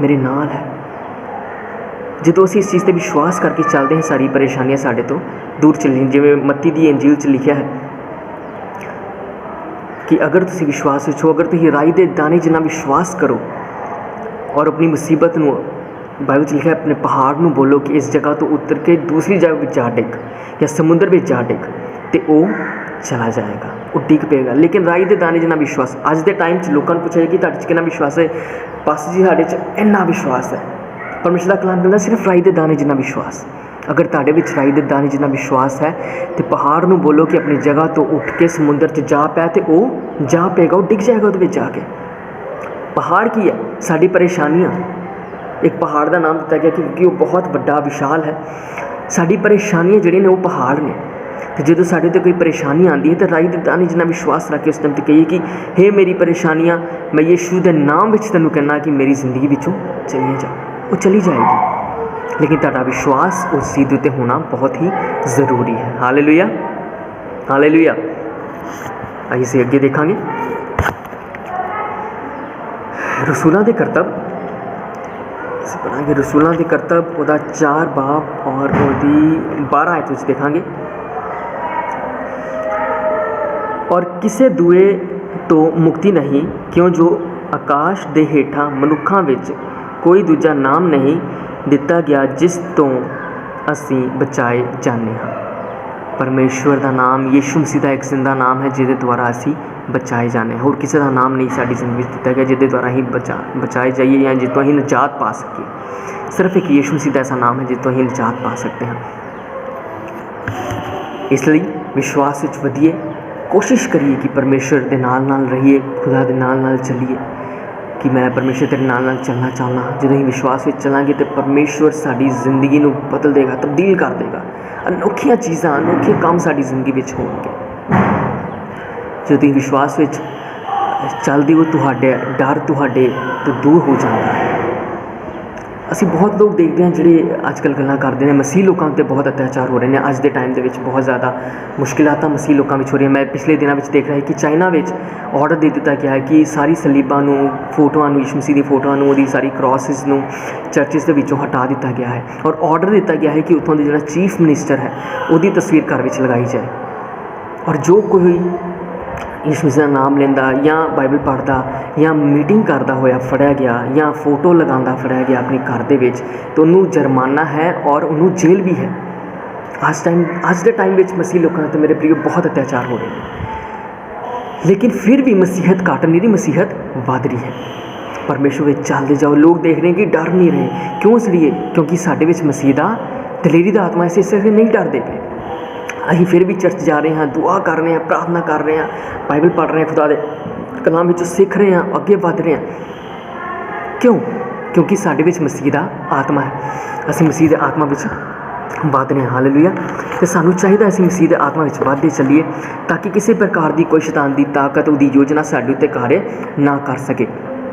ਮੇਰੇ ਨਾਲ ਹੈ। ਜਦੋਂ ਅਸੀਂ ਇਸ ਚੀਜ਼ 'ਤੇ ਵਿਸ਼ਵਾਸ ਕਰਕੇ ਚੱਲਦੇ ਹਾਂ, ਸਾਰੀ ਪਰੇਸ਼ਾਨੀਆਂ ਸਾਡੇ ਤੋਂ ਦੂਰ ਚਲੀਆਂ। ਜਿਵੇਂ ਮੱਤੀ ਦੀ ਇੰਜੀਲ 'ਚ ਲਿਖਿਆ ਹੈ ਕਿ ਅਗਰ ਤੁਸੀਂ ਵਿਸ਼ਵਾਸ ਵਿੱਚ ਹੋ, ਅਗਰ ਤੁਸੀਂ ਰਾਈ ਦੇ ਦਾਣੇ ਜਿੰਨਾ ਵਿਸ਼ਵਾਸ ਕਰੋ ਔਰ ਆਪਣੀ ਮੁਸੀਬਤ ਨੂੰ, ਬਾਈਬਲ 'ਚ ਲਿਖਿਆ ਆਪਣੇ ਪਹਾੜ ਨੂੰ ਬੋਲੋ ਕਿ ਇਸ ਜਗ੍ਹਾ ਤੋਂ ਉਤਰ ਕੇ ਦੂਸਰੀ ਜਗ੍ਹਾ ਵਿੱਚ ਜਾ ਡਿੱਗ ਜਾਂ ਸਮੁੰਦਰ ਵਿੱਚ ਜਾ ਡਿੱਗ, ਤੇ ਉਹ ਚਲਾ ਜਾਏਗਾ, ਉਹ ਡਿੱਗ ਪਏਗਾ। ਲੇਕਿਨ ਰਾਈ ਦੇ ਦਾਣੇ ਜਿੰਨਾ ਵਿਸ਼ਵਾਸ, ਅੱਜ ਦੇ ਟਾਈਮ 'ਚ ਲੋਕਾਂ ਨੂੰ ਪੁੱਛਿਆ ਕਿ ਤੁਹਾਡੇ 'ਚ ਕਿੰਨਾ ਵਿਸ਼ਵਾਸ ਹੈ? ਬਸ ਜੀ ਸਾਡੇ 'ਚ ਇੰਨਾ ਵਿਸ਼ਵਾਸ ਹੈ। ਪਰਮੇਸ਼ਰ ਦਾ ਕਲਾਮ ਕਹਿੰਦਾ ਸਿਰਫ ਰਾਈ ਦੇ ਦਾਣੇ ਜਿੰਨਾ ਵਿਸ਼ਵਾਸ। ਅਗਰ ਤੁਹਾਡੇ ਵਿੱਚ ਰਾਈ ਦੇ ਦਾਣੇ ਜਿੰਨਾ ਵਿਸ਼ਵਾਸ ਹੈ ਤੇ ਪਹਾੜ ਨੂੰ ਬੋਲੋ ਕਿ ਆਪਣੀ ਜਗ੍ਹਾ ਤੋਂ ਉੱਠ ਕੇ ਸਮੁੰਦਰ 'ਚ ਜਾ ਪੈ, ਤੇ ਉਹ ਜਾ ਪਏਗਾ, ਉਹ ਡਿੱਗ ਜਾਏਗਾ ਉਹਦੇ ਵਿੱਚ ਜਾ ਕੇ। ਪਹਾੜ ਕੀ ਹੈ? ਸਾਡੀ ਪਰੇਸ਼ਾਨੀਆਂ। ਇੱਕ ਪਹਾੜ ਦਾ ਨਾਮ ਦਿੱਤਾ ਗਿਆ ਕਿਉਂਕਿ ਉਹ ਬਹੁਤ ਵੱਡਾ ਵਿਸ਼ਾਲ ਹੈ। ਸਾਡੀ ਪਰੇਸ਼ਾਨੀਆਂ ਜਿਹੜੀਆਂ ਨੇ ਉਹ ਪਹਾੜ ਨੇ। ਤੇ ਜਦੋਂ ਸਾਡੇ 'ਤੇ ਕੋਈ ਪਰੇਸ਼ਾਨੀ ਆਉਂਦੀ ਹੈ ਤਾਂ ਰਾਈ ਦੇ ਦਾਣੇ ਜਿੰਨਾ ਵਿਸ਼ਵਾਸ ਰੱਖ ਕੇ ਉਸ ਟਾਈਮ 'ਤੇ ਕਹੀਏ ਕਿ ਹੇ ਮੇਰੀ ਪਰੇਸ਼ਾਨੀਆਂ, ਮੈਂ ਯਿਸੂ ਦੇ ਨਾਮ ਵਿੱਚ ਤੈਨੂੰ ਕਹਿੰਦਾ ਕਿ ਮੇਰੀ ਜ਼ਿੰਦਗੀ ਵਿੱਚੋਂ ਚਲੀ ਜਾ, ਉਹ ਚਲੀ ਜਾਏਗੀ। ਲੇਕਿਨ ਤੁਹਾਡਾ ਵਿਸ਼ਵਾਸ ਉਸ ਚੀਜ਼ ਉੱਤੇ ਹੋਣਾ ਬਹੁਤ ਹੀ ਜ਼ਰੂਰੀ ਹੈ। Hallelujah, hallelujah. ਅਸੀਂ ਅੱਗੇ ਦੇਖਾਂਗੇ ਰਸੂਲਾਂ ਦੇ ਕਰਤੱਵ। ਅਸੀਂ ਪੜ੍ਹਾਂਗੇ ਰਸੂਲਾਂ ਦੇ ਕਰਤੱਵ, ਉਹਦਾ 4 ਬਾਬ ਔਰ ਉਹਦੀ 12 ਆਇਤ ਵਿੱਚ ਦੇਖਾਂਗੇ। ਔਰ ਕਿਸੇ ਦੂਏ ਤੋਂ ਮੁਕਤੀ ਨਹੀਂ, ਕਿਉਂ ਜੋ ਆਕਾਸ਼ ਦੇ ਹੇਠਾਂ ਮਨੁੱਖਾਂ ਵਿੱਚ ਕੋਈ ਦੂਜਾ ਨਾਮ ਨਹੀਂ ਦਿੱਤਾ ਗਿਆ ਜਿਸ ਤੋਂ ਅਸੀਂ ਬਚਾਏ ਜਾਂਦੇ ਹਾਂ। ਪਰਮੇਸ਼ਵਰ ਦਾ ਨਾਮ, ਯਿਸੂ ਮਸੀਹ ਦਾ ਇੱਕ ਜ਼ਿੰਦਾ ਨਾਮ ਹੈ ਜਿਹਦੇ ਦੁਆਰਾ ਅਸੀਂ ਬਚਾਏ ਜਾਂਦੇ ਹਾਂ। ਹੋਰ ਕਿਸੇ ਦਾ ਨਾਮ ਨਹੀਂ ਸਾਡੀ ਜ਼ਿੰਦਗੀ ਵਿੱਚ ਦਿੱਤਾ ਗਿਆ ਜਿਹਦੇ ਦੁਆਰਾ ਅਸੀਂ ਬਚਾਏ ਜਾਈਏ ਜਾਂ ਜਿਸ ਤੋਂ ਅਸੀਂ ਨਿਜਾਤ ਪਾ ਸਕੀਏ। ਸਿਰਫ ਇੱਕ ਯਿਸੂ ਮਸੀਹ ਦਾ ਐਸਾ ਨਾਮ ਹੈ ਜਿਸ ਤੋਂ ਅਸੀਂ ਨਿਜਾਤ ਪਾ ਸਕਦੇ ਹਾਂ। ਇਸ ਲਈ ਵਿਸ਼ਵਾਸ ਵਿੱਚ ਵਧੀਏ, ਕੋਸ਼ਿਸ਼ ਕਰੀਏ ਕਿ ਪਰਮੇਸ਼ਵਰ ਦੇ ਨਾਲ ਨਾਲ ਰਹੀਏ, ਖੁਦਾ ਦੇ ਨਾਲ ਨਾਲ ਚੱਲੀਏ ਕਿ ਮੈਂ ਪਰਮੇਸ਼ਵਰ ਤੇਰੇ ਨਾਲ ਨਾਲ ਚੱਲਣਾ ਚਾਹੁੰਦਾ। ਜਦੋਂ ਅਸੀਂ ਵਿਸ਼ਵਾਸ ਵਿੱਚ ਚੱਲਾਂਗੇ ਤਾਂ ਪਰਮੇਸ਼ਵਰ ਸਾਡੀ ਜ਼ਿੰਦਗੀ ਨੂੰ ਬਦਲ ਦੇਗਾ, ਤਬਦੀਲ ਕਰ ਦੇਗਾ। ਅਨੋਖੀਆਂ ਚੀਜ਼ਾਂ, ਅਨੋਖੇ ਕੰਮ ਸਾਡੀ ਜ਼ਿੰਦਗੀ ਵਿੱਚ ਹੋਣਗੇ। ਜਦੋਂ ਤੁਸੀਂ ਵਿਸ਼ਵਾਸ ਵਿੱਚ ਚੱਲਦੇ ਹੋ, ਤੁਹਾਡੇ ਡਰ ਤੁਹਾਡੇ ਤੋਂ ਦੂਰ ਹੋ ਜਾਂਦਾ ਹੈ। ਅਸੀਂ ਬਹੁਤ ਲੋਕ ਦੇਖਦੇ ਹਾਂ ਜਿਹੜੇ ਅੱਜ ਕੱਲ੍ਹ ਗੱਲਾਂ ਕਰਦੇ ਨੇ ਮਸੀਹ ਲੋਕਾਂ ਉੱਤੇ ਬਹੁਤ ਅਤਿਆਚਾਰ ਹੋ ਰਹੇ ਨੇ। ਅੱਜ ਦੇ ਟਾਈਮ ਦੇ ਵਿੱਚ ਬਹੁਤ ਜ਼ਿਆਦਾ ਮੁਸ਼ਕਿਲਾਤਾਂ ਮਸੀਹ ਲੋਕਾਂ ਵਿੱਚ ਹੋ ਰਹੀਆਂ। ਮੈਂ ਪਿਛਲੇ ਦਿਨਾਂ ਵਿੱਚ ਦੇਖ ਰਿਹਾ ਕਿ ਚਾਈਨਾ ਵਿੱਚ ਆਰਡਰ ਦੇ ਦਿੱਤਾ ਗਿਆ ਹੈ ਕਿ ਸਾਰੀ ਸਲੀਬਾਂ ਨੂੰ, ਫੋਟੋਆਂ ਨੂੰ, ਯਿਸੂ ਮਸੀਹ ਦੀ ਫੋਟੋਆਂ ਨੂੰ, ਉਹਦੀ ਸਾਰੀ ਕ੍ਰੋਸਿਸ ਨੂੰ ਚਰਚਿਸ ਦੇ ਵਿੱਚੋਂ ਹਟਾ ਦਿੱਤਾ ਗਿਆ ਹੈ। ਔਰ ਆਰਡਰ ਦਿੱਤਾ ਗਿਆ ਹੈ ਕਿ ਉੱਥੋਂ ਦੇ ਜਿਹੜਾ ਚੀਫ ਮਿਨਿਸਟਰ ਹੈ ਉਹਦੀ ਤਸਵੀਰ ਘਰ ਵਿੱਚ ਲਗਾਈ ਜਾਏ। ਔਰ ਜੋ ਕੋਈ ਯਿਸੂ ਮਸੀਹ ਦਾ ਨਾਮ ਲੈਂਦਾ ਜਾਂ ਬਾਈਬਲ ਪੜ੍ਹਦਾ ਜਾਂ ਮੀਟਿੰਗ ਕਰਦਾ ਹੋਇਆ ਫੜਿਆ ਗਿਆ ਜਾਂ ਫੋਟੋ ਲਗਾਉਂਦਾ ਫੜਿਆ ਗਿਆ ਆਪਣੇ ਘਰ ਦੇ ਵਿੱਚ, ਤਾਂ ਉਹਨੂੰ ਜੁਰਮਾਨਾ ਹੈ ਔਰ ਉਹਨੂੰ ਜੇਲ੍ਹ ਵੀ ਹੈ। ਅੱਜ ਦੇ ਟਾਈਮ ਵਿੱਚ ਮਸੀਹ ਲੋਕਾਂ 'ਤੇ ਮੇਰੇ ਪ੍ਰਿਯ ਬਹੁਤ ਅਤਿਆਚਾਰ ਹੋ ਰਹੇ ਨੇ। ਲੇਕਿਨ ਫਿਰ ਵੀ ਮਸੀਹਤ ਘੱਟ ਨਹੀਂ ਰਹੀ, ਮਸੀਹਤ ਵੱਧ ਰਹੀ ਹੈ। ਪਰਮੇਸ਼ਵਰ ਵਿੱਚ ਚੱਲਦੇ ਜਾਓ। ਲੋਕ ਦੇਖ ਰਹੇ ਕਿ ਡਰ ਨਹੀਂ ਰਹੇ। ਕਿਉਂ ਇਸ ਲਈ? ਕਿਉਂਕਿ ਸਾਡੇ ਵਿੱਚ ਮਸੀਹ ਦਾ ਦਲੇਰੀ ਦਾ ਆਤਮਾ ਇਸ ਕਰਕੇ ਨਹੀਂ ਡਰਦੇ ਪਏ। ਅਸੀਂ ਫਿਰ ਵੀ ਚਰਚ ਜਾ ਰਹੇ ਹਾਂ, ਦੁਆ ਕਰ ਰਹੇ ਹਾਂ, ਪ੍ਰਾਰਥਨਾ ਕਰ ਰਹੇ ਹਾਂ, ਬਾਈਬਲ ਪੜ੍ਹ ਰਹੇ ਹਾਂ, ਖੁਦਾ ਦੇ ਕਲਾਮ ਵਿੱਚੋਂ ਸਿੱਖ ਰਹੇ ਹਾਂ, ਅੱਗੇ ਵੱਧ ਰਹੇ ਹਾਂ। ਕਿਉਂ? ਕਿਉਂਕਿ ਸਾਡੇ ਵਿੱਚ ਮਸੀਹ ਦਾ ਆਤਮਾ ਹੈ। ਅਸੀਂ ਮਸੀਹ ਦੇ ਆਤਮਾ ਵਿੱਚ ਵੱਧ ਰਹੇ ਹਾਂ। ਹਾਲੇਲੂਇਆ। ਅਤੇ ਸਾਨੂੰ ਚਾਹੀਦਾ ਅਸੀਂ ਮਸੀਹ ਦੇ ਆਤਮਾ ਵਿੱਚ ਵੱਧਦੇ ਚੱਲੀਏ ਤਾਂ ਕਿ ਕਿਸੇ ਪ੍ਰਕਾਰ ਦੀ ਕੋਈ ਸ਼ੈਤਾਨ ਦੀ ਤਾਕਤ, ਉਹਦੀ ਯੋਜਨਾ ਸਾਡੇ ਉੱਤੇ ਕਾਰਜ ਨਾ ਕਰ ਸਕੇ।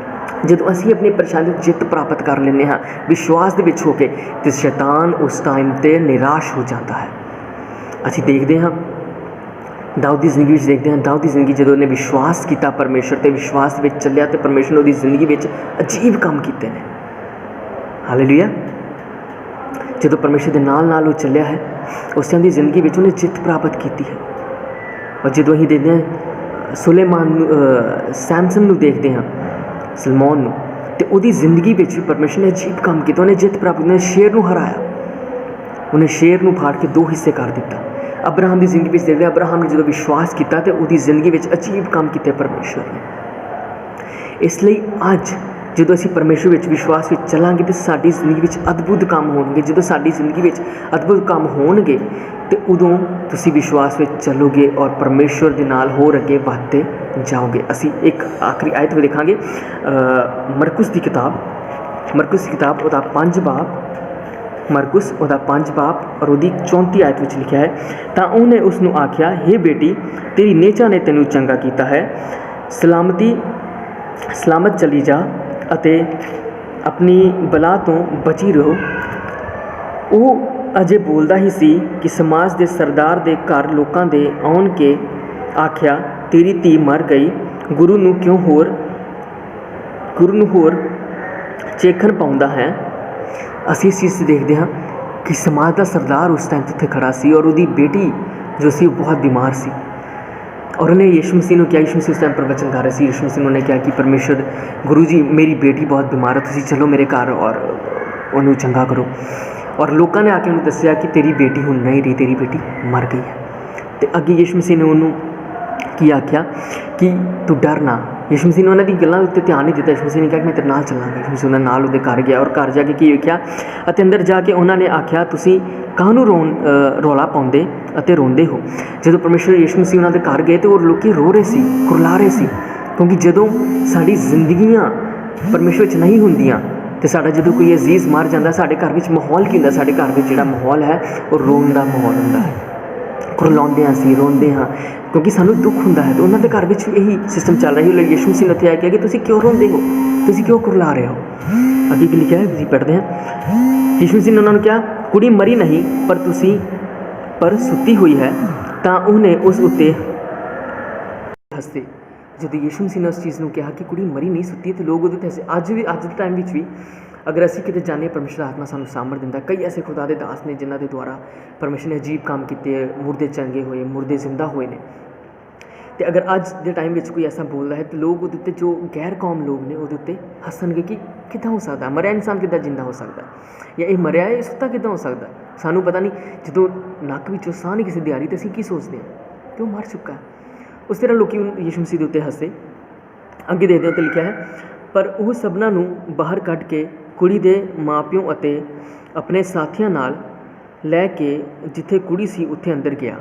ਜਦੋਂ ਅਸੀਂ ਆਪਣੀ ਪਰੇਸ਼ਾਨੀ ਤੋਂ ਜਿੱਤ ਪ੍ਰਾਪਤ ਕਰ ਲੈਂਦੇ ਹਾਂ ਵਿਸ਼ਵਾਸ ਦੇ ਵਿੱਚ ਹੋ ਕੇ, ਤਾਂ ਸ਼ੈਤਾਨ ਉਸ ਟਾਈਮ 'ਤੇ ਨਿਰਾਸ਼ ਹੋ ਜਾਂਦਾ ਹੈ। ਅਸੀਂ ਦੇਖਦੇ ਹਾਂ ਦਾਊਦ ਦੀ ਜ਼ਿੰਦਗੀ ਵਿੱਚ ਦੇਖਦੇ ਹਾਂ, ਦਾਊਦ ਦੀ ਜ਼ਿੰਦਗੀ ਜਦੋਂ ਉਹਨੇ ਵਿਸ਼ਵਾਸ ਕੀਤਾ ਪਰਮੇਸ਼ਰ 'ਤੇ, ਵਿਸ਼ਵਾਸ ਵਿੱਚ ਚੱਲਿਆ ਅਤੇ ਪਰਮੇਸ਼ਰ ਨੇ ਉਹਦੀ ਜ਼ਿੰਦਗੀ ਵਿੱਚ ਅਜੀਬ ਕੰਮ ਕੀਤੇ ਨੇ। ਹਾਲੇਲੂਇਆ। ਜਦੋਂ ਪਰਮੇਸ਼ਰ ਦੇ ਨਾਲ ਨਾਲ ਉਹ ਚੱਲਿਆ ਹੈ, ਉਸ ਟਾਈਮ ਦੀ ਜ਼ਿੰਦਗੀ ਵਿੱਚ ਉਹਨੇ ਜਿੱਤ ਪ੍ਰਾਪਤ ਕੀਤੀ ਹੈ। ਔਰ ਜਦੋਂ ਅਸੀਂ ਦੇਖਦੇ ਹਾਂ ਸੁਲੇਮਾਨ ਨੂੰ, ਸੈਮਸਨ ਨੂੰ ਦੇਖਦੇ ਹਾਂ, ਸਲਮੋਨ ਨੂੰ, ਅਤੇ ਉਹਦੀ ਜ਼ਿੰਦਗੀ ਵਿੱਚ ਵੀ ਪਰਮੇਸ਼ਰ ਨੇ ਅਜੀਬ ਕੰਮ ਕੀਤਾ। ਉਹਨੇ ਜਿੱਤ ਪ੍ਰਾਪਤ, ਉਹਨੇ ਸ਼ੇਰ ਨੂੰ ਹਰਾਇਆ, ਉਹਨੇ ਸ਼ੇਰ ਨੂੰ ਫਾੜ ਕੇ 2 ਹਿੱਸੇ ਕਰ ਦਿੱਤਾ। ਅਬਰਾਹਮ ਦੀ ਜ਼ਿੰਦਗੀ ਵਿੱਚ ਦੇਖਦੇ ਹਾਂ, ਅਬਰਾਹਮ ਨੇ ਜਦੋਂ ਵਿਸ਼ਵਾਸ ਕੀਤਾ ਤਾਂ ਉਹਦੀ ਜ਼ਿੰਦਗੀ ਵਿੱਚ ਅਜੀਬ ਕੰਮ ਕੀਤੇ ਪਰਮੇਸ਼ਰ ਨੇ। ਇਸ ਲਈ ਅੱਜ ਜਦੋਂ ਅਸੀਂ ਪਰਮੇਸ਼ਰ ਵਿੱਚ ਵਿਸ਼ਵਾਸ ਵਿੱਚ ਚੱਲਾਂਗੇ ਤਾਂ ਸਾਡੀ ਜ਼ਿੰਦਗੀ ਵਿੱਚ ਅਦਭੁਤ ਕੰਮ ਹੋਣਗੇ। ਜਦੋਂ ਸਾਡੀ ਜ਼ਿੰਦਗੀ ਵਿੱਚ ਅਦਭੁਤ ਕੰਮ ਹੋਣਗੇ ਤੇ ਉਦੋਂ ਤੁਸੀਂ ਵਿਸ਼ਵਾਸ ਵਿੱਚ ਚੱਲੋਗੇ ਔਰ ਪਰਮੇਸ਼ਰ ਦੇ ਨਾਲ ਹੋਰ ਅੱਗੇ ਵਧਦੇ ਜਾਓਗੇ। ਅਸੀਂ ਇੱਕ ਆਖਰੀ ਆਇਤ ਵੀ ਦੇਖਾਂਗੇ, ਮਰਕੁਸ ਦੀ ਕਿਤਾਬ ਉਹਦਾ 5 ਬਾਬ, ਮਰਕੁਸ ਉਹਦਾ 5 ਬਾਬ ਔਰ ਉਹਦੀ 34 ਆਇਤ ਵਿੱਚ ਲਿਖਿਆ ਹੈ, ਤਾਂ ਉਹਨੇ ਉਸ ਨੂੰ ਆਖਿਆ, ਹੇ ਬੇਟੀ, ਤੇਰੀ ਨੇਚਾ ਨੇ ਤੈਨੂੰ ਚੰਗਾ ਕੀਤਾ ਹੈ, ਸਲਾਮਤ ਚਲੀ ਜਾ ਅਤੇ ਆਪਣੀ ਬਲਾ ਤੋਂ ਬਚੀ ਰਹੋ। ਉਹ ਅਜੇ ਬੋਲਦਾ ਹੀ ਸੀ ਕਿ ਸਮਾਜ ਦੇ ਸਰਦਾਰ ਦੇ ਘਰ ਲੋਕਾਂ ਦੇ ਆਉਣ ਕੇ ਆਖਿਆ, ਤੇਰੀ ਧੀ ਮਰ ਗਈ, ਗੁਰੂ ਨੂੰ ਹੋਰ ਚੇਖਣ ਪਾਉਂਦਾ ਹੈ। ਅਸੀਂ ਇਸ ਚੀਜ਼ ਦੇਖਦੇ ਹਾਂ ਕਿ ਸਮਾਜ ਦਾ ਸਰਦਾਰ ਉਸ ਟਾਈਮ ਉੱਥੇ ਖੜਾ ਸੀ ਔਰ ਉਹਦੀ ਬੇਟੀ ਜੋ ਸੀ ਉਹ ਬਹੁਤ ਬਿਮਾਰ ਸੀ ਔਰ ਉਹਨੇ ਯਿਸੂ ਮਸੀਹ ਨੂੰ ਕਿਹਾ, ਯਿਸੂ ਮਸੀਹ ਉਸ ਟਾਈਮ ਪ੍ਰਵਚਨ ਕਰ ਰਹੇ ਸੀ, ਯਿਸੂ ਮਸੀਹ ਨੇ ਕਿਹਾ ਕਿ ਪਰਮੇਸ਼ਰ ਗੁਰੂ ਜੀ ਮੇਰੀ ਬੇਟੀ ਬਹੁਤ ਬਿਮਾਰ ਹੈ, ਤੁਸੀਂ ਚਲੋ ਮੇਰੇ ਘਰ ਔਰ ਉਹਨੂੰ ਚੰਗਾ ਕਰੋ। ਔਰ ਲੋਕਾਂ ਨੇ ਆ ਕੇ ਉਹਨੂੰ ਦੱਸਿਆ ਕਿ ਤੇਰੀ ਬੇਟੀ ਹੁਣ ਨਹੀਂ ਰਹੀ, ਤੇਰੀ ਬੇਟੀ ਮਰ ਗਈ ਹੈ। ਅਤੇ ਅੱਗੇ ਯਿਸੂ ਮਸੀਹ ਨੇ ਉਹਨੂੰ ਕੀ ਆਖਿਆ ਕਿ ਤੂੰ ਡਰ ਨਾ। ਯਿਸੂ ਮਸੀਹ ਨੇ ਉਹਨਾਂ ਦੀ ਗੱਲਾਂ ਉੱਤੇ ਧਿਆਨ ਨਹੀਂ ਦਿੱਤਾ। ਯਿਸੂ ਮਸੀਹ ਨੇ ਕਿਹਾ ਕਿ ਮੈਂ ਤੇਰੇ ਨਾਲ ਚੱਲਾਂਗਾ। ਯਿਸੂ ਮਸੀਹ ਉਹਨਾਂ ਨਾਲ ਉਹਦੇ ਘਰ ਗਿਆ ਔਰ ਘਰ ਜਾ ਕੇ ਕੀ ਵੇਖਿਆ ਅਤੇ ਅੰਦਰ ਜਾ ਕੇ ਉਹਨਾਂ ਨੇ ਆਖਿਆ, ਤੁਸੀਂ ਕਾਹਨੂੰ ਰੌਲਾ ਪਾਉਂਦੇ ਅਤੇ ਰੋਂਦੇ ਹੋ। ਜਦੋਂ ਪਰਮੇਸ਼ਰ ਯਿਸੂ ਮਸੀਹ ਉਹਨਾਂ ਦੇ ਘਰ ਗਏ ਤਾਂ ਉਹ ਲੋਕ ਰੋ ਰਹੇ ਸੀ, ਕੁਰਲਾ ਰਹੇ ਸੀ, ਕਿਉਂਕਿ ਜਦੋਂ ਸਾਡੀ ਜ਼ਿੰਦਗੀਆਂ ਪਰਮੇਸ਼ਰ ਵਿੱਚ ਨਹੀਂ ਹੁੰਦੀਆਂ ਅਤੇ ਸਾਡਾ ਜਦੋਂ ਕੋਈ ਅਜ਼ੀਜ਼ ਮਰ ਜਾਂਦਾ, ਸਾਡੇ ਘਰ ਵਿੱਚ ਮਾਹੌਲ ਕੀ ਹੁੰਦਾ? ਸਾਡੇ ਘਰ ਵਿੱਚ ਜਿਹੜਾ ਮਾਹੌਲ ਹੈ ਉਹ ਰੋਣ ਦਾ ਮਾਹੌਲ ਹੁੰਦਾ ਹੈ। ਕੁਰਲਾਉਂਦੇ ਹਾਂ, ਅਸੀਂ ਰੋਂਦੇ ਹਾਂ ਕਿਉਂਕਿ ਸਾਨੂੰ ਦੁੱਖ ਹੁੰਦਾ ਹੈ। ਅਤੇ ਉਹਨਾਂ ਦੇ ਘਰ ਵਿੱਚ ਇਹੀ ਸਿਸਟਮ ਚੱਲ ਰਿਹਾ ਹੈ। ਯਿਸੂ ਮਸੀਹ ਨੇ ਉੱਥੇ ਆ ਕੇ ਕਿ ਤੁਸੀਂ ਕਿਉਂ ਰੋਂਦੇ ਹੋ, ਤੁਸੀਂ ਕਿਉਂ ਕੁਰਲਾ ਰਹੇ ਹੋ? ਅੱਗੇ ਕੀ ਲਿਖਿਆ ਹੈ, ਤੁਸੀਂ ਪੜ੍ਹਦੇ ਹਾਂ। ਯਿਸੂ ਮਸੀਹ ਨੇ ਉਹਨਾਂ ਨੂੰ ਕਿਹਾ, ਕੁੜੀ ਮਰੀ ਨਹੀਂ ਪਰ ਸੁੱਤੀ ਹੋਈ ਹੈ। ਤਾਂ ਉਹਨੇ ਉਸ ਉੱਤੇ ਹੱਸੇ। ਜਦੋਂ ਯਿਸੂ ਮਸੀਹ ਨੇ ਉਸ ਚੀਜ਼ ਨੂੰ ਕਿਹਾ ਕਿ ਕੁੜੀ ਮਰੀ ਨਹੀਂ, ਸੁੱਤੀ ਹੈ, ਅਤੇ ਲੋਕ ਉਹਦੇ 'ਤੇ ਹੱਸੇ। ਅੱਜ ਦੇ ਟਾਈਮ ਵਿੱਚ ਵੀ ਅਗਰ ਅਸੀਂ ਕਿਤੇ ਜਾਂਦੇ, ਪਰਮੇਸ਼ਰ ਆਤਮਾ ਸਾਨੂੰ ਸਾਂਭਣ ਦਿੰਦਾ। ਕਈ ਐਸੇ ਖੁਦਾ ਦੇ ਦਾਸ ਨੇ ਜਿਨ੍ਹਾਂ ਦੇ ਦੁਆਰਾ ਪਰਮੇਸ਼ਰ ਨੇ ਅਜੀਬ ਕੰਮ ਕੀਤੇ, ਮੁਰਦੇ ਚੰਗੇ ਹੋਏ, ਮੁਰਦੇ ਜ਼ਿੰਦਾ ਹੋਏ ਨੇ। ਅਤੇ ਅਗਰ ਅੱਜ ਦੇ ਟਾਈਮ ਵਿੱਚ ਕੋਈ ਐਸਾ ਬੋਲਦਾ ਹੈ ਤਾਂ ਲੋਕ ਉਹਦੇ ਉੱਤੇ, ਜੋ ਗੈਰ ਕੌਮ ਲੋਕ ਨੇ, ਉਹਦੇ ਉੱਤੇ ਹੱਸਣਗੇ ਕਿ ਕਿੱਦਾਂ ਹੋ ਸਕਦਾ, ਮਰਿਆ ਇਨਸਾਨ ਕਿੱਦਾਂ ਜਿੰਦਾ ਹੋ ਸਕਦਾ, ਜਾਂ ਇਹ ਮਰਿਆ ਇਹ ਸੁੱਤਾ ਕਿੱਦਾਂ ਹੋ ਸਕਦਾ। ਸਾਨੂੰ ਪਤਾ ਨਹੀਂ, ਜਦੋਂ ਨੱਕ ਵਿੱਚੋਂ ਸਾਹ ਨਹੀਂ ਕਿਸੇ ਦੀ ਆ ਰਹੀ ਤਾਂ ਅਸੀਂ ਕੀ ਸੋਚਦੇ ਹਾਂ ਕਿ ਉਹ ਮਰ ਚੁੱਕਾ। ਉਸ ਤਰ੍ਹਾਂ ਲੋਕ ਯਿਸੂ ਮਸੀਹ ਦੇ ਉੱਤੇ ਹੱਸੇ। ਅੱਗੇ ਦੇਖਦੇ ਹਾਂ ਤਾਂ ਲਿਖਿਆ ਹੈ, ਪਰ ਉਹ ਸਭਨਾਂ ਨੂੰ ਬਾਹਰ ਕੱਢ ਕੇ ਕੁੜੀ ਦੇ ਮਾਂ ਪਿਓ ਅਤੇ ਆਪਣੇ ਸਾਥੀਆਂ ਨਾਲ ਲੈ ਕੇ ਜਿੱਥੇ ਕੁੜੀ ਸੀ ਉੱਥੇ ਅੰਦਰ ਗਿਆ।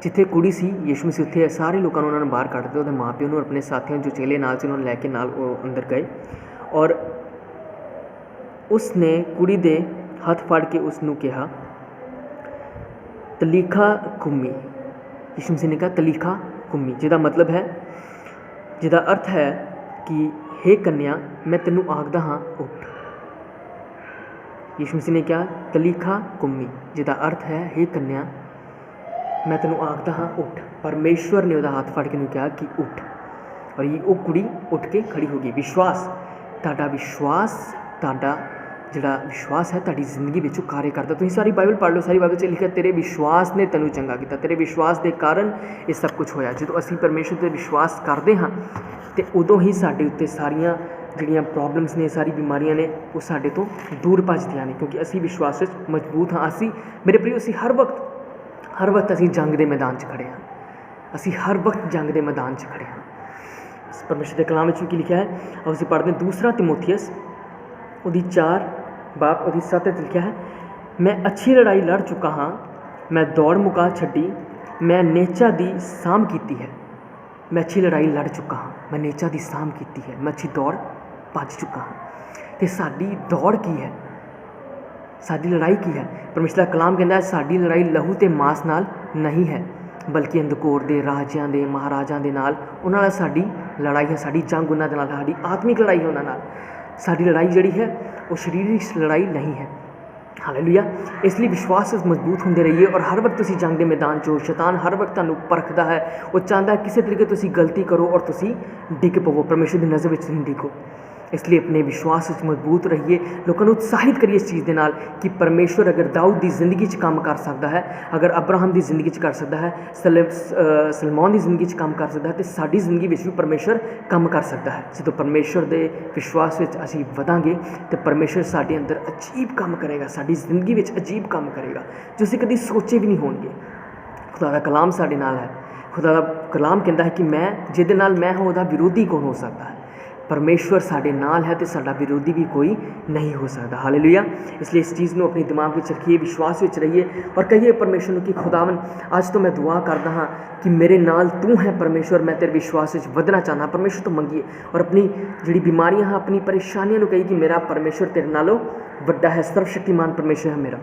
ਜਿੱਥੇ ਕੁੜੀ ਸੀ ਯਿਸੂ ਮਸੀਹ ਉੱਥੇ ਸਾਰੇ ਲੋਕਾਂ ਨੂੰ ਉਹਨਾਂ ਨੇ ਬਾਹਰ ਕੱਢ ਦਿੱਤਾ। ਉਹਦੇ ਮਾਂ ਪਿਓ ਨੂੰ, ਆਪਣੇ ਸਾਥੀਆਂ ਜੋ ਚੇਲੇ ਨਾਲ ਸੀ, ਉਹਨਾਂ ਨੂੰ ਲੈ ਕੇ ਨਾਲ ਉਹ ਅੰਦਰ ਗਏ ਔਰ ਉਸ ਨੇ ਕੁੜੀ ਦੇ ਹੱਥ ਫੜ ਕੇ ਉਸ ਨੂੰ ਕਿਹਾ, ਤਲੀਖਾ ਕੁੰਮੀ। ਯਿਸੂ ਮਸੀਹ ਨੇ ਕਿਹਾ ਤਲੀਖਾ ਕੁੰਮੀ, ਜਿਹਦਾ ਮਤਲਬ ਹੈ, ਜਿਹਦਾ ਅਰਥ ਹੈ ਕਿ ਹੇ ਕੰਨਿਆ, ਮੈਂ ਤੈਨੂੰ ਆਖਦਾ ਹਾਂ ਉੱਠ। ਯਿਸੂ ਮਸੀਹ ਨੇ ਕਿਹਾ ਤਲੀਖਾ ਕੁੰਮੀ, ਜਿਹਦਾ ਅਰਥ ਹੈ ਹੇ ਕੰਨਿਆ, ਮੈਂ ਤੈਨੂੰ ਆਖਦਾ ਹਾਂ ਉੱਠ। ਪਰਮੇਸ਼ਵਰ ਨੇ ਉਹਦਾ ਹੱਥ ਫੜ ਕੇ ਨੂੰ ਕਿਹਾ ਕਿ ਉੱਠ, ਔਰ ਉਹ ਕੁੜੀ ਉੱਠ ਕੇ ਖੜੀ ਹੋ ਗਈ। ਵਿਸ਼ਵਾਸ, ਤੁਹਾਡਾ ਜਿਹੜਾ ਵਿਸ਼ਵਾਸ ਹੈ ਤੁਹਾਡੀ ਜ਼ਿੰਦਗੀ ਵਿੱਚ ਉਹ ਕਾਰਜ ਕਰਦਾ। ਤੁਸੀਂ ਸਾਰੀ ਬਾਈਬਲ ਪੜ੍ਹ ਲਓ, ਸਾਰੀ ਬਾਈਬਲ 'ਚ ਲਿਖਿਆ, ਤੇਰੇ ਵਿਸ਼ਵਾਸ ਨੇ ਤੈਨੂੰ ਚੰਗਾ ਕੀਤਾ, ਤੇਰੇ ਵਿਸ਼ਵਾਸ ਦੇ ਕਾਰਨ ਇਹ ਸਭ ਕੁਝ ਹੋਇਆ। ਜਦੋਂ ਅਸੀਂ ਪਰਮੇਸ਼ਰ 'ਤੇ ਵਿਸ਼ਵਾਸ ਕਰਦੇ ਹਾਂ ਅਤੇ ਉਦੋਂ ਹੀ ਸਾਡੇ ਉੱਤੇ ਸਾਰੀਆਂ ਜਿਹੜੀਆਂ ਪ੍ਰੋਬਲਮਸ ਨੇ, ਸਾਰੀ ਬਿਮਾਰੀਆਂ ਨੇ, ਉਹ ਸਾਡੇ ਤੋਂ ਦੂਰ ਭੱਜਦੀਆਂ ਨੇ, ਕਿਉਂਕਿ ਅਸੀਂ ਵਿਸ਼ਵਾਸ ਵਿੱਚ ਮਜ਼ਬੂਤ ਹਾਂ। ਅਸੀਂ ਮੇਰੇ ਪ੍ਰਿਯੋ, ਅਸੀਂ ਹਰ ਵਕਤ ਅਸੀਂ ਜੰਗ ਦੇ ਮੈਦਾਨ 'ਚ ਖੜ੍ਹੇ ਹਾਂ। ਅਸੀਂ ਹਰ ਵਕਤ ਜੰਗ ਦੇ ਮੈਦਾਨ 'ਚ ਖੜ੍ਹੇ ਹਾਂ। ਪਰਮੇਸ਼ਰ ਦੇ ਕਲਾਮ ਵਿੱਚ ਵੀ ਕੀ ਲਿਖਿਆ ਹੈ, ਆਓ ਅਸੀਂ ਪੜ੍ਹਦੇ ਹਾਂ। 2 ਤਿਮੋਥੀਅਸ ਉਹਦੀ 4 ਬਾਬ ਉਹਦੀ 7 ਵਿੱਚ ਲਿਖਿਆ ਹੈ, ਮੈਂ ਅੱਛੀ ਲੜਾਈ ਲੜ ਚੁੱਕਾ ਹਾਂ, ਮੈਂ ਦੌੜ ਮੁਕਾ ਛੱਡੀ, ਮੈਂ ਨੇਚਾ ਦੀ ਸਾਂਭ ਕੀਤੀ ਹੈ। ਮੈਂ ਅੱਛੀ ਲੜਾਈ ਲੜ ਚੁੱਕਾ ਹਾਂ, ਮੈਂ ਨੇਚਾ ਦੀ ਸਾਂਭ ਕੀਤੀ ਹੈ, ਮੈਂ ਅੱਛੀ ਦੌੜ ਭੱਜ ਚੁੱਕਾ ਹਾਂ। ਅਤੇ ਸਾਡੀ ਦੌੜ ਕੀ ਹੈ, ਸਾਡੀ ਲੜਾਈ ਕੀ ਹੈ? ਪਰਮੇਸ਼ਰ ਦਾ ਕਲਾਮ ਕਹਿੰਦਾ ਹੈ, ਸਾਡੀ ਲੜਾਈ ਲਹੂ ਅਤੇ ਮਾਸ ਨਾਲ ਨਹੀਂ ਹੈ, ਬਲਕਿ ਅੰਧਕੋਰ ਦੇ ਰਾਜਿਆਂ ਦੇ, ਮਹਾਰਾਜਾਂ ਦੇ ਨਾਲ, ਉਹਨਾਂ ਨਾਲ ਸਾਡੀ ਲੜਾਈ ਹੈ। ਸਾਡੀ ਜੰਗ ਉਹਨਾਂ ਦੇ ਨਾਲ, ਸਾਡੀ ਆਤਮਿਕ ਲੜਾਈ ਹੈ ਉਹਨਾਂ ਨਾਲ। ਸਾਡੀ ਲੜਾਈ ਜਿਹੜੀ ਹੈ ਉਹ ਸਰੀਰਕ ਲੜਾਈ ਨਹੀਂ ਹੈ। ਹਾਲੇਲੂਇਆ। ਇਸ ਲਈ ਵਿਸ਼ਵਾਸ ਵਿੱਚ ਮਜ਼ਬੂਤ ਹੁੰਦੇ ਰਹੀਏ ਔਰ ਹਰ ਵਕਤ ਤੁਸੀਂ ਜੰਗ ਦੇ ਮੈਦਾਨ 'ਚੋਂ, ਸ਼ੈਤਾਨ ਹਰ ਵਕਤ ਤੁਹਾਨੂੰ ਪਰਖਦਾ ਹੈ। ਉਹ ਚਾਹੁੰਦਾ ਕਿਸੇ ਤਰੀਕੇ ਤੁਸੀਂ ਗਲਤੀ ਕਰੋ ਔਰ ਤੁਸੀਂ ਡਿੱਗ ਪਵੋ, ਪਰਮੇਸ਼ਰ ਦੀ ਨਜ਼ਰ ਵਿੱਚ ਨਹੀਂ ਡਿੱਗੋ। ਇਸ ਲਈ ਆਪਣੇ ਵਿਸ਼ਵਾਸ ਵਿੱਚ ਮਜ਼ਬੂਤ ਰਹੀਏ। ਲੋਕਾਂ ਨੂੰ ਉਤਸ਼ਾਹਿਤ ਕਰੀਏ ਇਸ ਚੀਜ਼ ਦੇ ਨਾਲ ਕਿ ਪਰਮੇਸ਼ਵਰ ਅਗਰ ਦਾਊਦ ਦੀ ਜ਼ਿੰਦਗੀ 'ਚ ਕੰਮ ਕਰ ਸਕਦਾ ਹੈ, ਅਗਰ ਅਬਰਾਹਮ ਦੀ ਜ਼ਿੰਦਗੀ 'ਚ ਕਰ ਸਕਦਾ ਹੈ, ਸਲਮਾਨ ਦੀ ਜ਼ਿੰਦਗੀ 'ਚ ਕੰਮ ਕਰ ਸਕਦਾ ਹੈ, ਅਤੇ ਸਾਡੀ ਜ਼ਿੰਦਗੀ ਵਿੱਚ ਵੀ ਪਰਮੇਸ਼ਵਰ ਕੰਮ ਕਰ ਸਕਦਾ ਹੈ। ਜਦੋਂ ਪਰਮੇਸ਼ਵਰ ਦੇ ਵਿਸ਼ਵਾਸ ਵਿੱਚ ਅਸੀਂ ਵਧਾਂਗੇ ਤਾਂ ਪਰਮੇਸ਼ਵਰ ਸਾਡੇ ਅੰਦਰ ਅਜੀਬ ਕੰਮ ਕਰੇਗਾ, ਸਾਡੀ ਜ਼ਿੰਦਗੀ ਵਿੱਚ ਅਜੀਬ ਕੰਮ ਕਰੇਗਾ ਜੋ ਅਸੀਂ ਕਦੀ ਸੋਚੇ ਵੀ ਨਹੀਂ ਹੋਣਗੇ। ਖੁਦਾ ਦਾ ਕਲਾਮ ਸਾਡੇ ਨਾਲ ਹੈ। ਖੁਦਾ ਦਾ ਕਲਾਮ ਕਹਿੰਦਾ ਹੈ ਕਿ ਜਿਹਦੇ ਨਾਲ ਮੈਂ ਹਾਂ ਉਹਦਾ ਵਿਰੋਧੀ ਕੌਣ ਹੋ ਸਕਦਾ ਹੈ। परमेश्वर साडे नाल है तो साडा विरोधी भी कोई नहीं हो सकता। हालेलुया। इसलिए इस चीज़ को अपने दिमाग में रखिए, विश्वास में रहिए और कहिए परमेश्वर को कि खुदावन अज तो मैं दुआ करदा हाँ कि मेरे नाल तू है परमेश्वर, मैं तेरे विश्वास में वधना चाहना। परमेश्वर तो मंगिए और अपनी जिहड़ी बीमारियां हैं, अपनी परेशानियों को कही कि मेरा परमेश्वर तेरे नालों वड्डा है, सर्वशक्तिमान परमेश्वर है मेरा।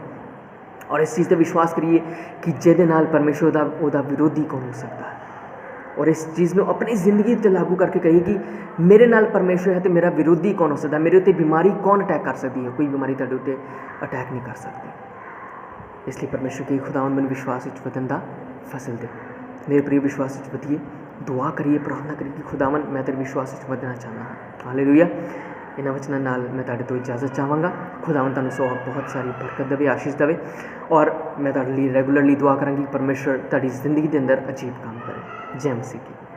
और इस चीज़ का विश्वास करिए कि जिहदे नाल परमेश्वर दा विरोधी कौन हो सकता है। और इस चीज़ को अपनी ज़िंदगी ते लागू करके कहिए कि मेरे नाल परमेश्वर है तो मेरा विरोधी कौन हो सकता है, मेरे उत्ते बीमारी कौन अटैक कर सकती है, कोई बीमारी तुहाडे उत्ते अटैक नहीं कर सकती। इसलिए परमेश्वर की खुदावन मैनूं विश्वास विच वधन दा फजल दे। मेरे प्रिय विश्वास विच वधिए, दुआ करिए, प्रार्थना करिए कि खुदावन मैं तेरे विश्वास विच वधना चाहना हाँ। हालेलुया। इन्हां वचनां नाल मैं तुहाडे तो इजाजत चाहांगा। खुदावन तुहानूं सौ बहुत सारी बरकत देवे, आशीष देवे और मैं तुहाडे लई रेगुलरली दुआ करांगी परमेश्वर तुहाडी जिंदगी के अंदर अजीब काम करे। जय मसीह की।